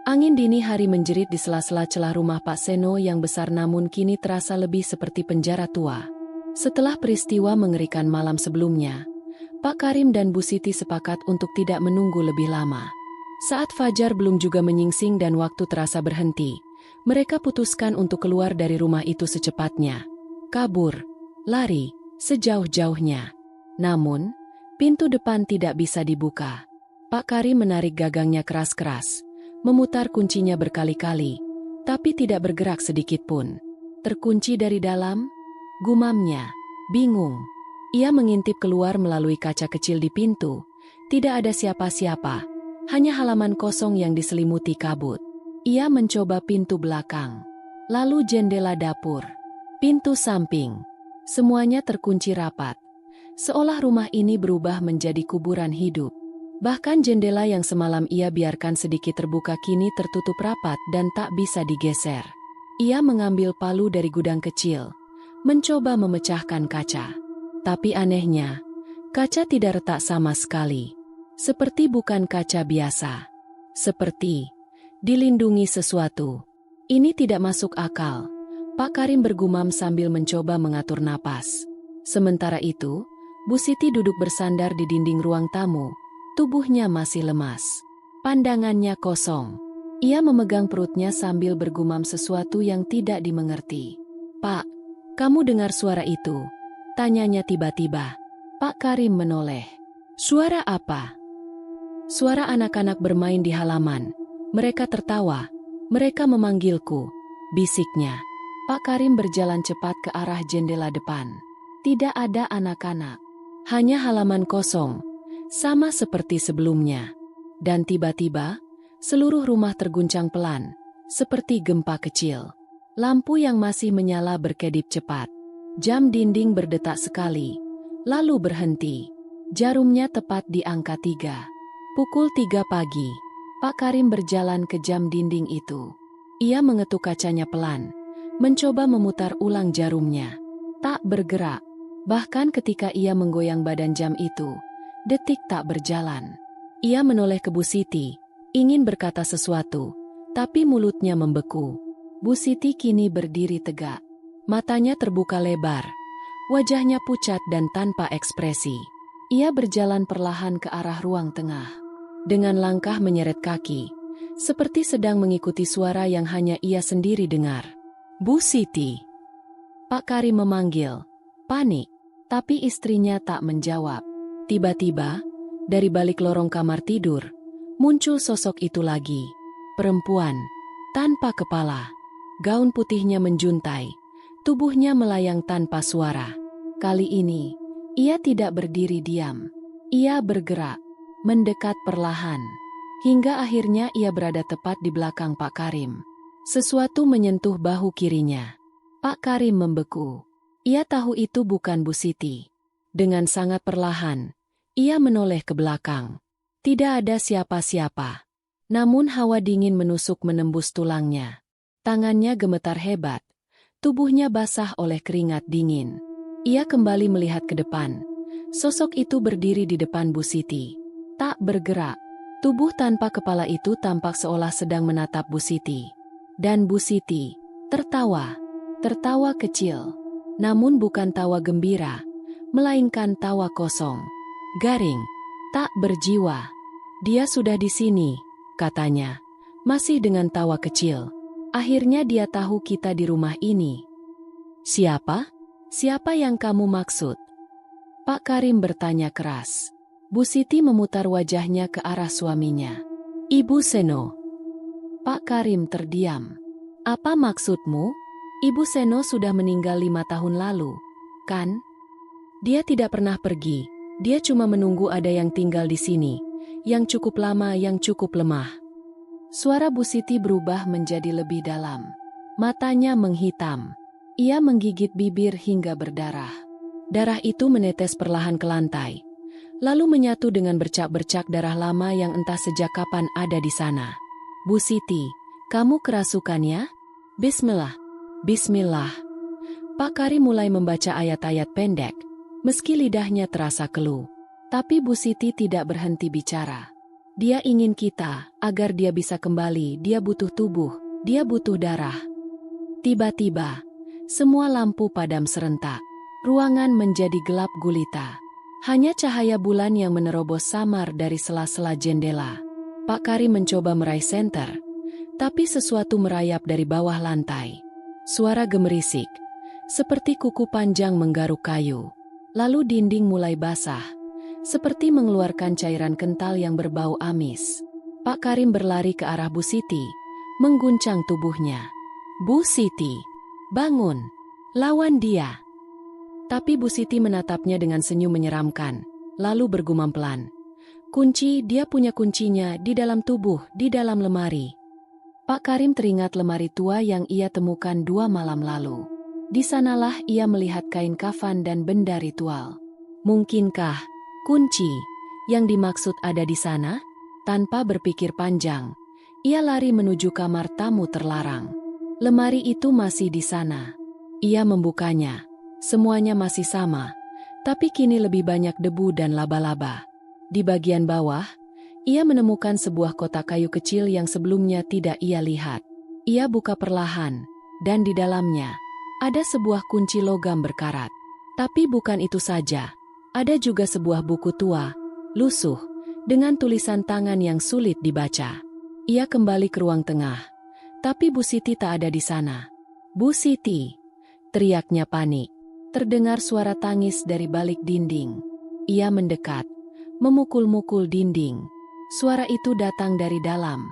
Angin dini hari menjerit di sela-sela celah rumah Pak Seno yang besar namun kini terasa lebih seperti penjara tua. Setelah peristiwa mengerikan malam sebelumnya, Pak Karim dan Bu Siti sepakat untuk tidak menunggu lebih lama. Saat fajar belum juga menyingsing dan waktu terasa berhenti, mereka putuskan untuk keluar dari rumah itu secepatnya. Kabur, lari, sejauh-jauhnya. Namun, pintu depan tidak bisa dibuka. Pak Karim menarik gagangnya keras-keras, memutar kuncinya berkali-kali, tapi tidak bergerak sedikit pun. "Terkunci dari dalam?" gumamnya, bingung. Ia mengintip keluar melalui kaca kecil di pintu. Tidak ada siapa-siapa, hanya halaman kosong yang diselimuti kabut. Ia mencoba pintu belakang, lalu jendela dapur, pintu samping. Semuanya terkunci rapat, seolah rumah ini berubah menjadi kuburan hidup. Bahkan jendela yang semalam ia biarkan sedikit terbuka kini tertutup rapat dan tak bisa digeser. Ia mengambil palu dari gudang kecil, mencoba memecahkan kaca. Tapi anehnya, kaca tidak retak sama sekali. Seperti bukan kaca biasa. Seperti dilindungi sesuatu. Ini tidak masuk akal. Pak Karim bergumam sambil mencoba mengatur napas. Sementara itu, Bu Siti duduk bersandar di dinding ruang tamu. Tubuhnya masih lemas. Pandangannya kosong. Ia memegang perutnya sambil bergumam sesuatu yang tidak dimengerti. "Pak, kamu dengar suara itu?" tanyanya tiba-tiba. Pak Karim menoleh. "Suara apa?" "Suara anak-anak bermain di halaman. Mereka tertawa. Mereka memanggilku," bisiknya. Pak Karim berjalan cepat ke arah jendela depan. Tidak ada anak-anak. Hanya halaman kosong, sama seperti sebelumnya. Dan tiba-tiba, seluruh rumah terguncang pelan, seperti gempa kecil. Lampu yang masih menyala berkedip cepat. Jam dinding berdetak sekali, lalu berhenti. Jarumnya tepat di angka 3. Pukul 3 pagi. Pak Karim berjalan ke jam dinding itu. Ia mengetuk kacanya pelan, mencoba memutar ulang jarumnya. Tak bergerak. Bahkan ketika ia menggoyang badan jam itu, detik tak berjalan. Ia menoleh ke Bu Siti, ingin berkata sesuatu, tapi mulutnya membeku. Bu Siti kini berdiri tegak. Matanya terbuka lebar. Wajahnya pucat dan tanpa ekspresi. Ia berjalan perlahan ke arah ruang tengah. Dengan langkah menyeret kaki, seperti sedang mengikuti suara yang hanya ia sendiri dengar. "Bu Siti!" Pak Karim memanggil. Panik, tapi istrinya tak menjawab. Tiba-tiba, dari balik lorong kamar tidur, muncul sosok itu lagi. Perempuan, tanpa kepala. Gaun putihnya menjuntai, tubuhnya melayang tanpa suara. Kali ini, ia tidak berdiri diam. Ia bergerak, mendekat perlahan. Hingga akhirnya ia berada tepat di belakang Pak Karim. Sesuatu menyentuh bahu kirinya. Pak Karim membeku. Ia tahu itu bukan Bu Siti. Dengan sangat perlahan, ia menoleh ke belakang. Tidak ada siapa-siapa. Namun hawa dingin menusuk menembus tulangnya. Tangannya gemetar hebat. Tubuhnya basah oleh keringat dingin. Ia kembali melihat ke depan. Sosok itu berdiri di depan Bu Siti. Tak bergerak. Tubuh tanpa kepala itu tampak seolah sedang menatap Bu Siti. Dan Bu Siti tertawa. Tertawa kecil. Namun bukan tawa gembira, melainkan tawa kosong. Garing. Tak berjiwa. "Dia sudah di sini," katanya. Masih dengan tawa kecil. "Akhirnya dia tahu kita di rumah ini." "Siapa? Siapa yang kamu maksud?" Pak Karim bertanya keras. Bu Siti memutar wajahnya ke arah suaminya. "Ibu Seno." Pak Karim terdiam. "Apa maksudmu? Ibu Seno sudah meninggal 5 tahun lalu, kan? Dia tidak pernah pergi, dia cuma menunggu ada yang tinggal di sini, yang cukup lama, yang cukup lemah." Suara Bu Siti berubah menjadi lebih dalam. Matanya menghitam. Ia menggigit bibir hingga berdarah. Darah itu menetes perlahan ke lantai, lalu menyatu dengan bercak-bercak darah lama yang entah sejak kapan ada di sana. "Bu Siti, kamu kerasukan ya? Bismillah, Bismillah." Pak Karim mulai membaca ayat-ayat pendek, meski lidahnya terasa keluh. Tapi Bu Siti tidak berhenti bicara. "Dia ingin kita, agar dia bisa kembali, dia butuh tubuh, dia butuh darah." Tiba-tiba, semua lampu padam serentak. Ruangan menjadi gelap gulita. Hanya cahaya bulan yang menerobos samar dari sela-sela jendela. Pak Karim mencoba meraih senter, tapi sesuatu merayap dari bawah lantai. Suara gemerisik, seperti kuku panjang menggaruk kayu. Lalu dinding mulai basah, seperti mengeluarkan cairan kental yang berbau amis. Pak Karim berlari ke arah Bu Siti, mengguncang tubuhnya. "Bu Siti, bangun, lawan dia." Tapi Bu Siti menatapnya dengan senyum menyeramkan, lalu bergumam pelan. "Kunci, dia punya kuncinya di dalam tubuh, di dalam lemari." Pak Karim teringat lemari tua yang ia temukan 2 malam lalu. Di sanalah ia melihat kain kafan dan benda ritual. Mungkinkah kunci yang dimaksud ada di sana? Tanpa berpikir panjang, ia lari menuju kamar tamu terlarang. Lemari itu masih di sana. Ia membukanya. Semuanya masih sama, tapi kini lebih banyak debu dan laba-laba. Di bagian bawah, ia menemukan sebuah kotak kayu kecil yang sebelumnya tidak ia lihat. Ia buka perlahan, dan di dalamnya ada sebuah kunci logam berkarat. Tapi bukan itu saja, ada juga sebuah buku tua, lusuh, dengan tulisan tangan yang sulit dibaca. Ia kembali ke ruang tengah, tapi Bu Siti tak ada di sana. "Bu Siti!" teriaknya panik. Terdengar suara tangis dari balik dinding. Ia mendekat, memukul-mukul dinding. Suara itu datang dari dalam,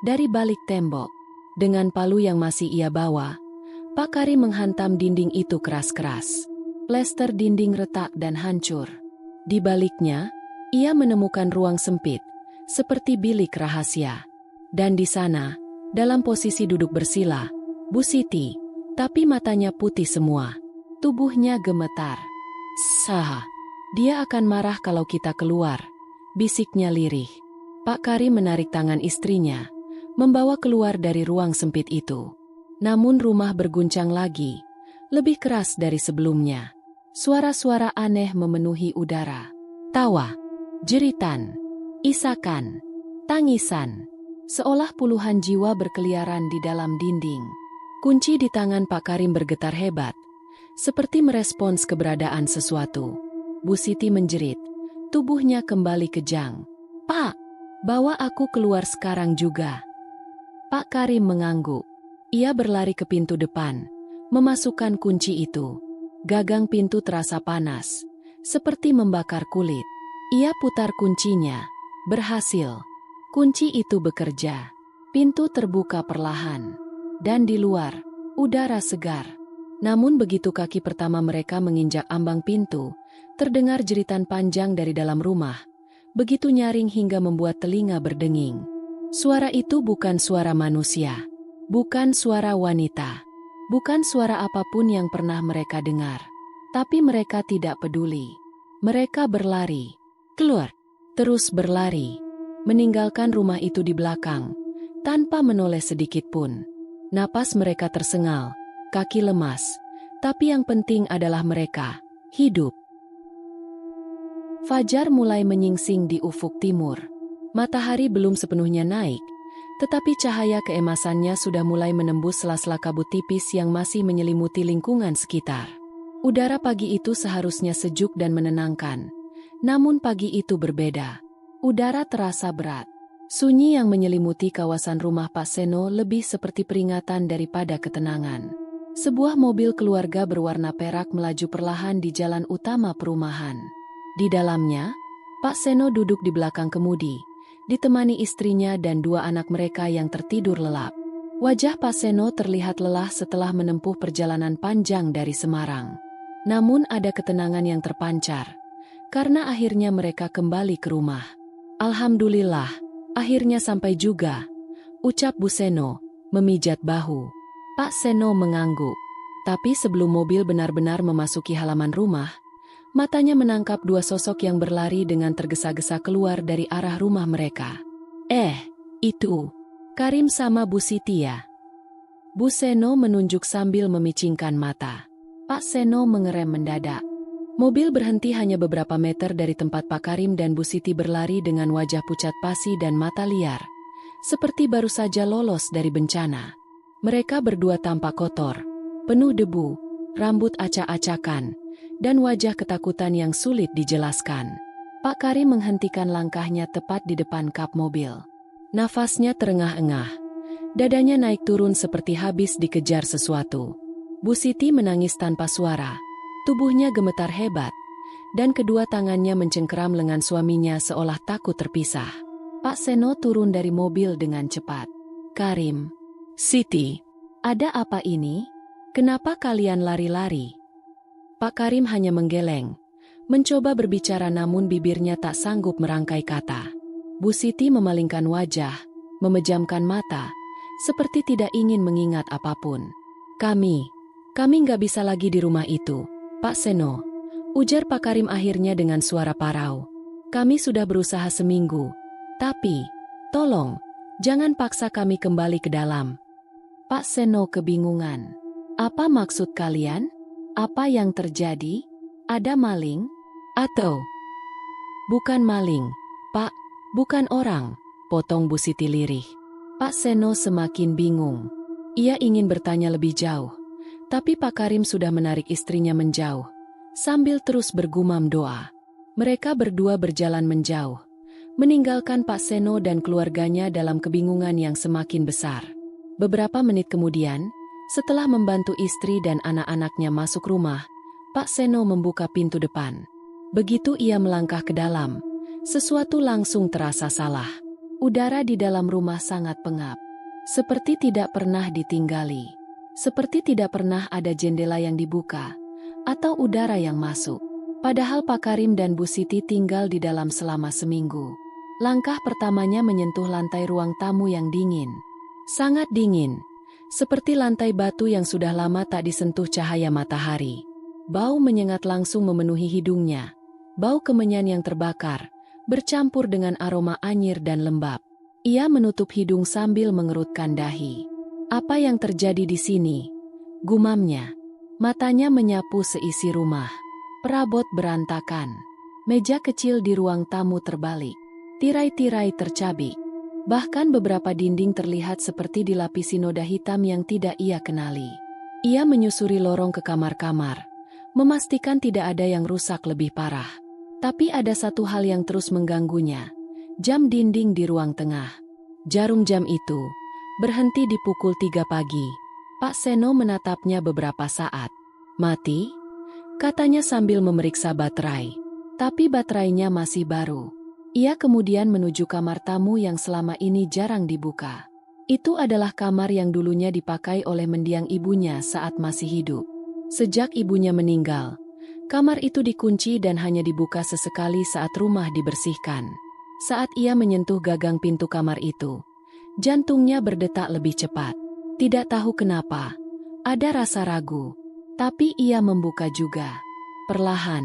dari balik tembok. Dengan palu yang masih ia bawa, Pak Karim menghantam dinding itu keras-keras. Plester dinding retak dan hancur. Di baliknya, ia menemukan ruang sempit, seperti bilik rahasia. Dan di sana, dalam posisi duduk bersila, Bu Siti, tapi matanya putih semua. Tubuhnya gemetar. "Sah, dia akan marah kalau kita keluar," bisiknya lirih. Pak Karim menarik tangan istrinya, membawa keluar dari ruang sempit itu. Namun rumah berguncang lagi, lebih keras dari sebelumnya. Suara-suara aneh memenuhi udara. Tawa, jeritan, isakan, tangisan. Seolah puluhan jiwa berkeliaran di dalam dinding. Kunci di tangan Pak Karim bergetar hebat, seperti merespons keberadaan sesuatu. Bu Siti menjerit, tubuhnya kembali kejang. "Pak, bawa aku keluar sekarang juga." Pak Karim mengangguk. Ia berlari ke pintu depan, memasukkan kunci itu. Gagang pintu terasa panas, seperti membakar kulit. Ia putar kuncinya. Berhasil. Kunci itu bekerja. Pintu terbuka perlahan. Dan di luar, udara segar. Namun begitu kaki pertama mereka menginjak ambang pintu, terdengar jeritan panjang dari dalam rumah. Begitu nyaring hingga membuat telinga berdenging. Suara itu bukan suara manusia. Bukan suara wanita. Bukan suara apapun yang pernah mereka dengar. Tapi mereka tidak peduli. Mereka berlari. Keluar. Terus berlari. Meninggalkan rumah itu di belakang. Tanpa menoleh sedikit pun. Napas mereka tersengal. Kaki lemas. Tapi yang penting adalah mereka hidup. Fajar mulai menyingsing di ufuk timur. Matahari belum sepenuhnya naik, tetapi cahaya keemasannya sudah mulai menembus sela-sela kabut tipis yang masih menyelimuti lingkungan sekitar. Udara pagi itu seharusnya sejuk dan menenangkan. Namun pagi itu berbeda. Udara terasa berat. Sunyi yang menyelimuti kawasan rumah Pak Seno lebih seperti peringatan daripada ketenangan. Sebuah mobil keluarga berwarna perak melaju perlahan di jalan utama perumahan. Di dalamnya, Pak Seno duduk di belakang kemudi, ditemani istrinya dan dua anak mereka yang tertidur lelap. Wajah Pak Seno terlihat lelah setelah menempuh perjalanan panjang dari Semarang. Namun ada ketenangan yang terpancar, karena akhirnya mereka kembali ke rumah. Alhamdulillah, akhirnya sampai juga, ucap Bu Seno, memijat bahu. Pak Seno mengangguk, tapi sebelum mobil benar-benar memasuki halaman rumah, matanya menangkap dua sosok yang berlari dengan tergesa-gesa keluar dari arah rumah mereka. Itu Karim sama Bu Siti ya? Bu Seno menunjuk sambil memicingkan mata. Pak Seno mengerem mendadak. Mobil berhenti hanya beberapa meter dari tempat Pak Karim dan Bu Siti berlari dengan wajah pucat pasi dan mata liar, seperti baru saja lolos dari bencana. Mereka berdua tampak kotor, penuh debu, rambut acak-acakan, dan wajah ketakutan yang sulit dijelaskan. Pak Karim menghentikan langkahnya tepat di depan kap mobil. Nafasnya terengah-engah. Dadanya naik turun seperti habis dikejar sesuatu. Bu Siti menangis tanpa suara. Tubuhnya gemetar hebat. Dan kedua tangannya mencengkeram lengan suaminya seolah takut terpisah. Pak Seno turun dari mobil dengan cepat. Karim. Siti. Ada apa ini? Kenapa kalian lari-lari? Pak Karim hanya menggeleng, mencoba berbicara namun bibirnya tak sanggup merangkai kata. Bu Siti memalingkan wajah, memejamkan mata, seperti tidak ingin mengingat apapun. Kami nggak bisa lagi di rumah itu, Pak Seno, ujar Pak Karim akhirnya dengan suara parau. Kami sudah berusaha seminggu, tapi, tolong, jangan paksa kami kembali ke dalam. Pak Seno kebingungan. Apa maksud kalian? Apa yang terjadi? Ada maling? Atau? Bukan maling, Pak, bukan orang, potong Bu Siti lirih. Pak Seno semakin bingung. Ia ingin bertanya lebih jauh, tapi Pak Karim sudah menarik istrinya menjauh, sambil terus bergumam doa. Mereka berdua berjalan menjauh, meninggalkan Pak Seno dan keluarganya dalam kebingungan yang semakin besar. Beberapa menit kemudian, setelah membantu istri dan anak-anaknya masuk rumah, Pak Seno membuka pintu depan. Begitu ia melangkah ke dalam, sesuatu langsung terasa salah. Udara di dalam rumah sangat pengap. Seperti tidak pernah ditinggali. Seperti tidak pernah ada jendela yang dibuka, atau udara yang masuk. Padahal Pak Karim dan Bu Siti tinggal di dalam selama seminggu. Langkah pertamanya menyentuh lantai ruang tamu yang dingin. Sangat dingin. Seperti lantai batu yang sudah lama tak disentuh cahaya matahari. Bau menyengat langsung memenuhi hidungnya. Bau kemenyan yang terbakar, bercampur dengan aroma anyir dan lembab. Ia menutup hidung sambil mengerutkan dahi. Apa yang terjadi di sini? Gumamnya. Matanya menyapu seisi rumah. Perabot berantakan. Meja kecil di ruang tamu terbalik. Tirai-tirai tercabik. Bahkan beberapa dinding terlihat seperti dilapisi noda hitam yang tidak ia kenali. Ia menyusuri lorong ke kamar-kamar, memastikan tidak ada yang rusak lebih parah. Tapi ada satu hal yang terus mengganggunya, jam dinding di ruang tengah. Jarum jam itu, Berhenti di pukul 3 pagi. Pak Seno menatapnya beberapa saat. Mati? Katanya sambil memeriksa baterai. Tapi baterainya masih baru. Ia kemudian menuju kamar tamu yang selama ini jarang dibuka. Itu adalah kamar yang dulunya dipakai oleh mendiang ibunya saat masih hidup. Sejak ibunya meninggal, kamar itu dikunci dan hanya dibuka sesekali saat rumah dibersihkan. Saat ia menyentuh gagang pintu kamar itu, jantungnya berdetak lebih cepat. Tidak tahu kenapa, ada rasa ragu. Tapi ia membuka juga. Perlahan,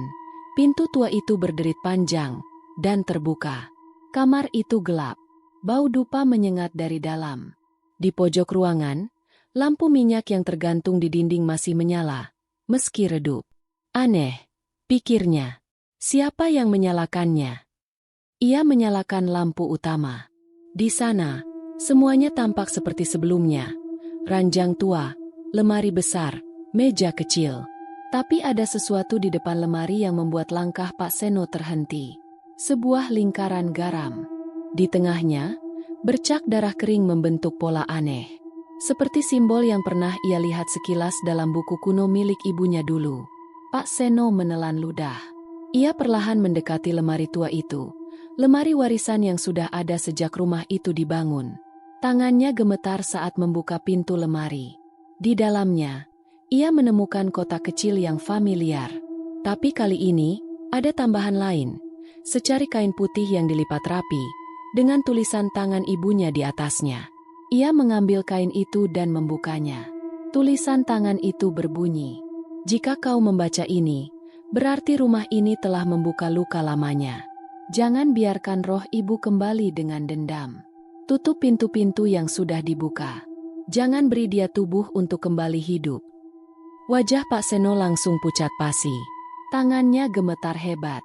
pintu tua itu berderit panjang dan terbuka. Kamar itu gelap. Bau dupa menyengat dari dalam. Di pojok ruangan, lampu minyak yang tergantung di dinding masih menyala, meski redup. Aneh, pikirnya. Siapa yang menyalakannya? Ia menyalakan lampu utama. Di sana, semuanya tampak seperti sebelumnya. Ranjang tua, lemari besar, meja kecil. Tapi ada sesuatu di depan lemari yang membuat langkah Pak Seno terhenti. Sebuah lingkaran garam. Di tengahnya, bercak darah kering membentuk pola aneh. Seperti simbol yang pernah ia lihat sekilas dalam buku kuno milik ibunya dulu. Pak Seno menelan ludah. Ia perlahan mendekati lemari tua itu. Lemari warisan yang sudah ada sejak rumah itu dibangun. Tangannya gemetar saat membuka pintu lemari. Di dalamnya, ia menemukan kotak kecil yang familiar. Tapi kali ini, ada tambahan lain. Secari kain putih yang dilipat rapi, dengan tulisan tangan ibunya di atasnya. Ia mengambil kain itu dan membukanya. Tulisan tangan itu berbunyi, "Jika kau membaca ini, berarti rumah ini telah membuka luka lamanya. Jangan biarkan roh ibu kembali dengan dendam. Tutup pintu-pintu yang sudah dibuka. Jangan beri dia tubuh untuk kembali hidup." Wajah Pak Seno langsung pucat pasi. Tangannya gemetar hebat.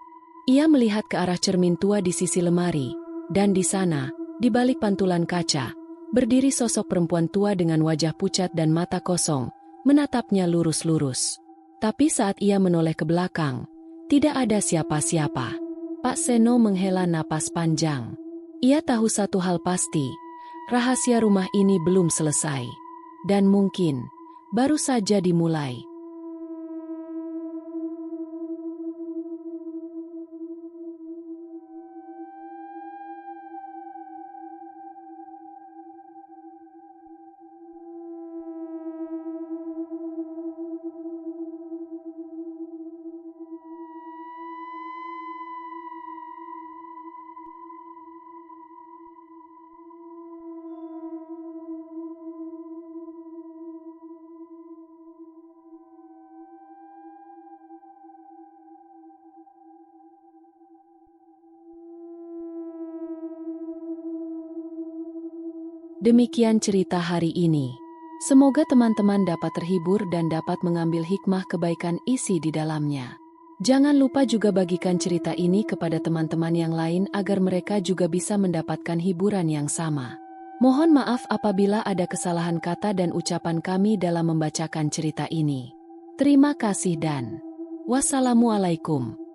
Ia melihat ke arah cermin tua di sisi lemari, dan di sana, di balik pantulan kaca, berdiri sosok perempuan tua dengan wajah pucat dan mata kosong, menatapnya lurus-lurus. Tapi saat ia menoleh ke belakang, tidak ada siapa-siapa. Pak Seno menghela napas panjang. Ia tahu satu hal pasti, rahasia rumah ini belum selesai. Dan mungkin, baru saja dimulai. Demikian cerita hari ini. Semoga teman-teman dapat terhibur dan dapat mengambil hikmah kebaikan isi di dalamnya. Jangan lupa juga bagikan cerita ini kepada teman-teman yang lain agar mereka juga bisa mendapatkan hiburan yang sama. Mohon maaf apabila ada kesalahan kata dan ucapan kami dalam membacakan cerita ini. Terima kasih dan wassalamualaikum.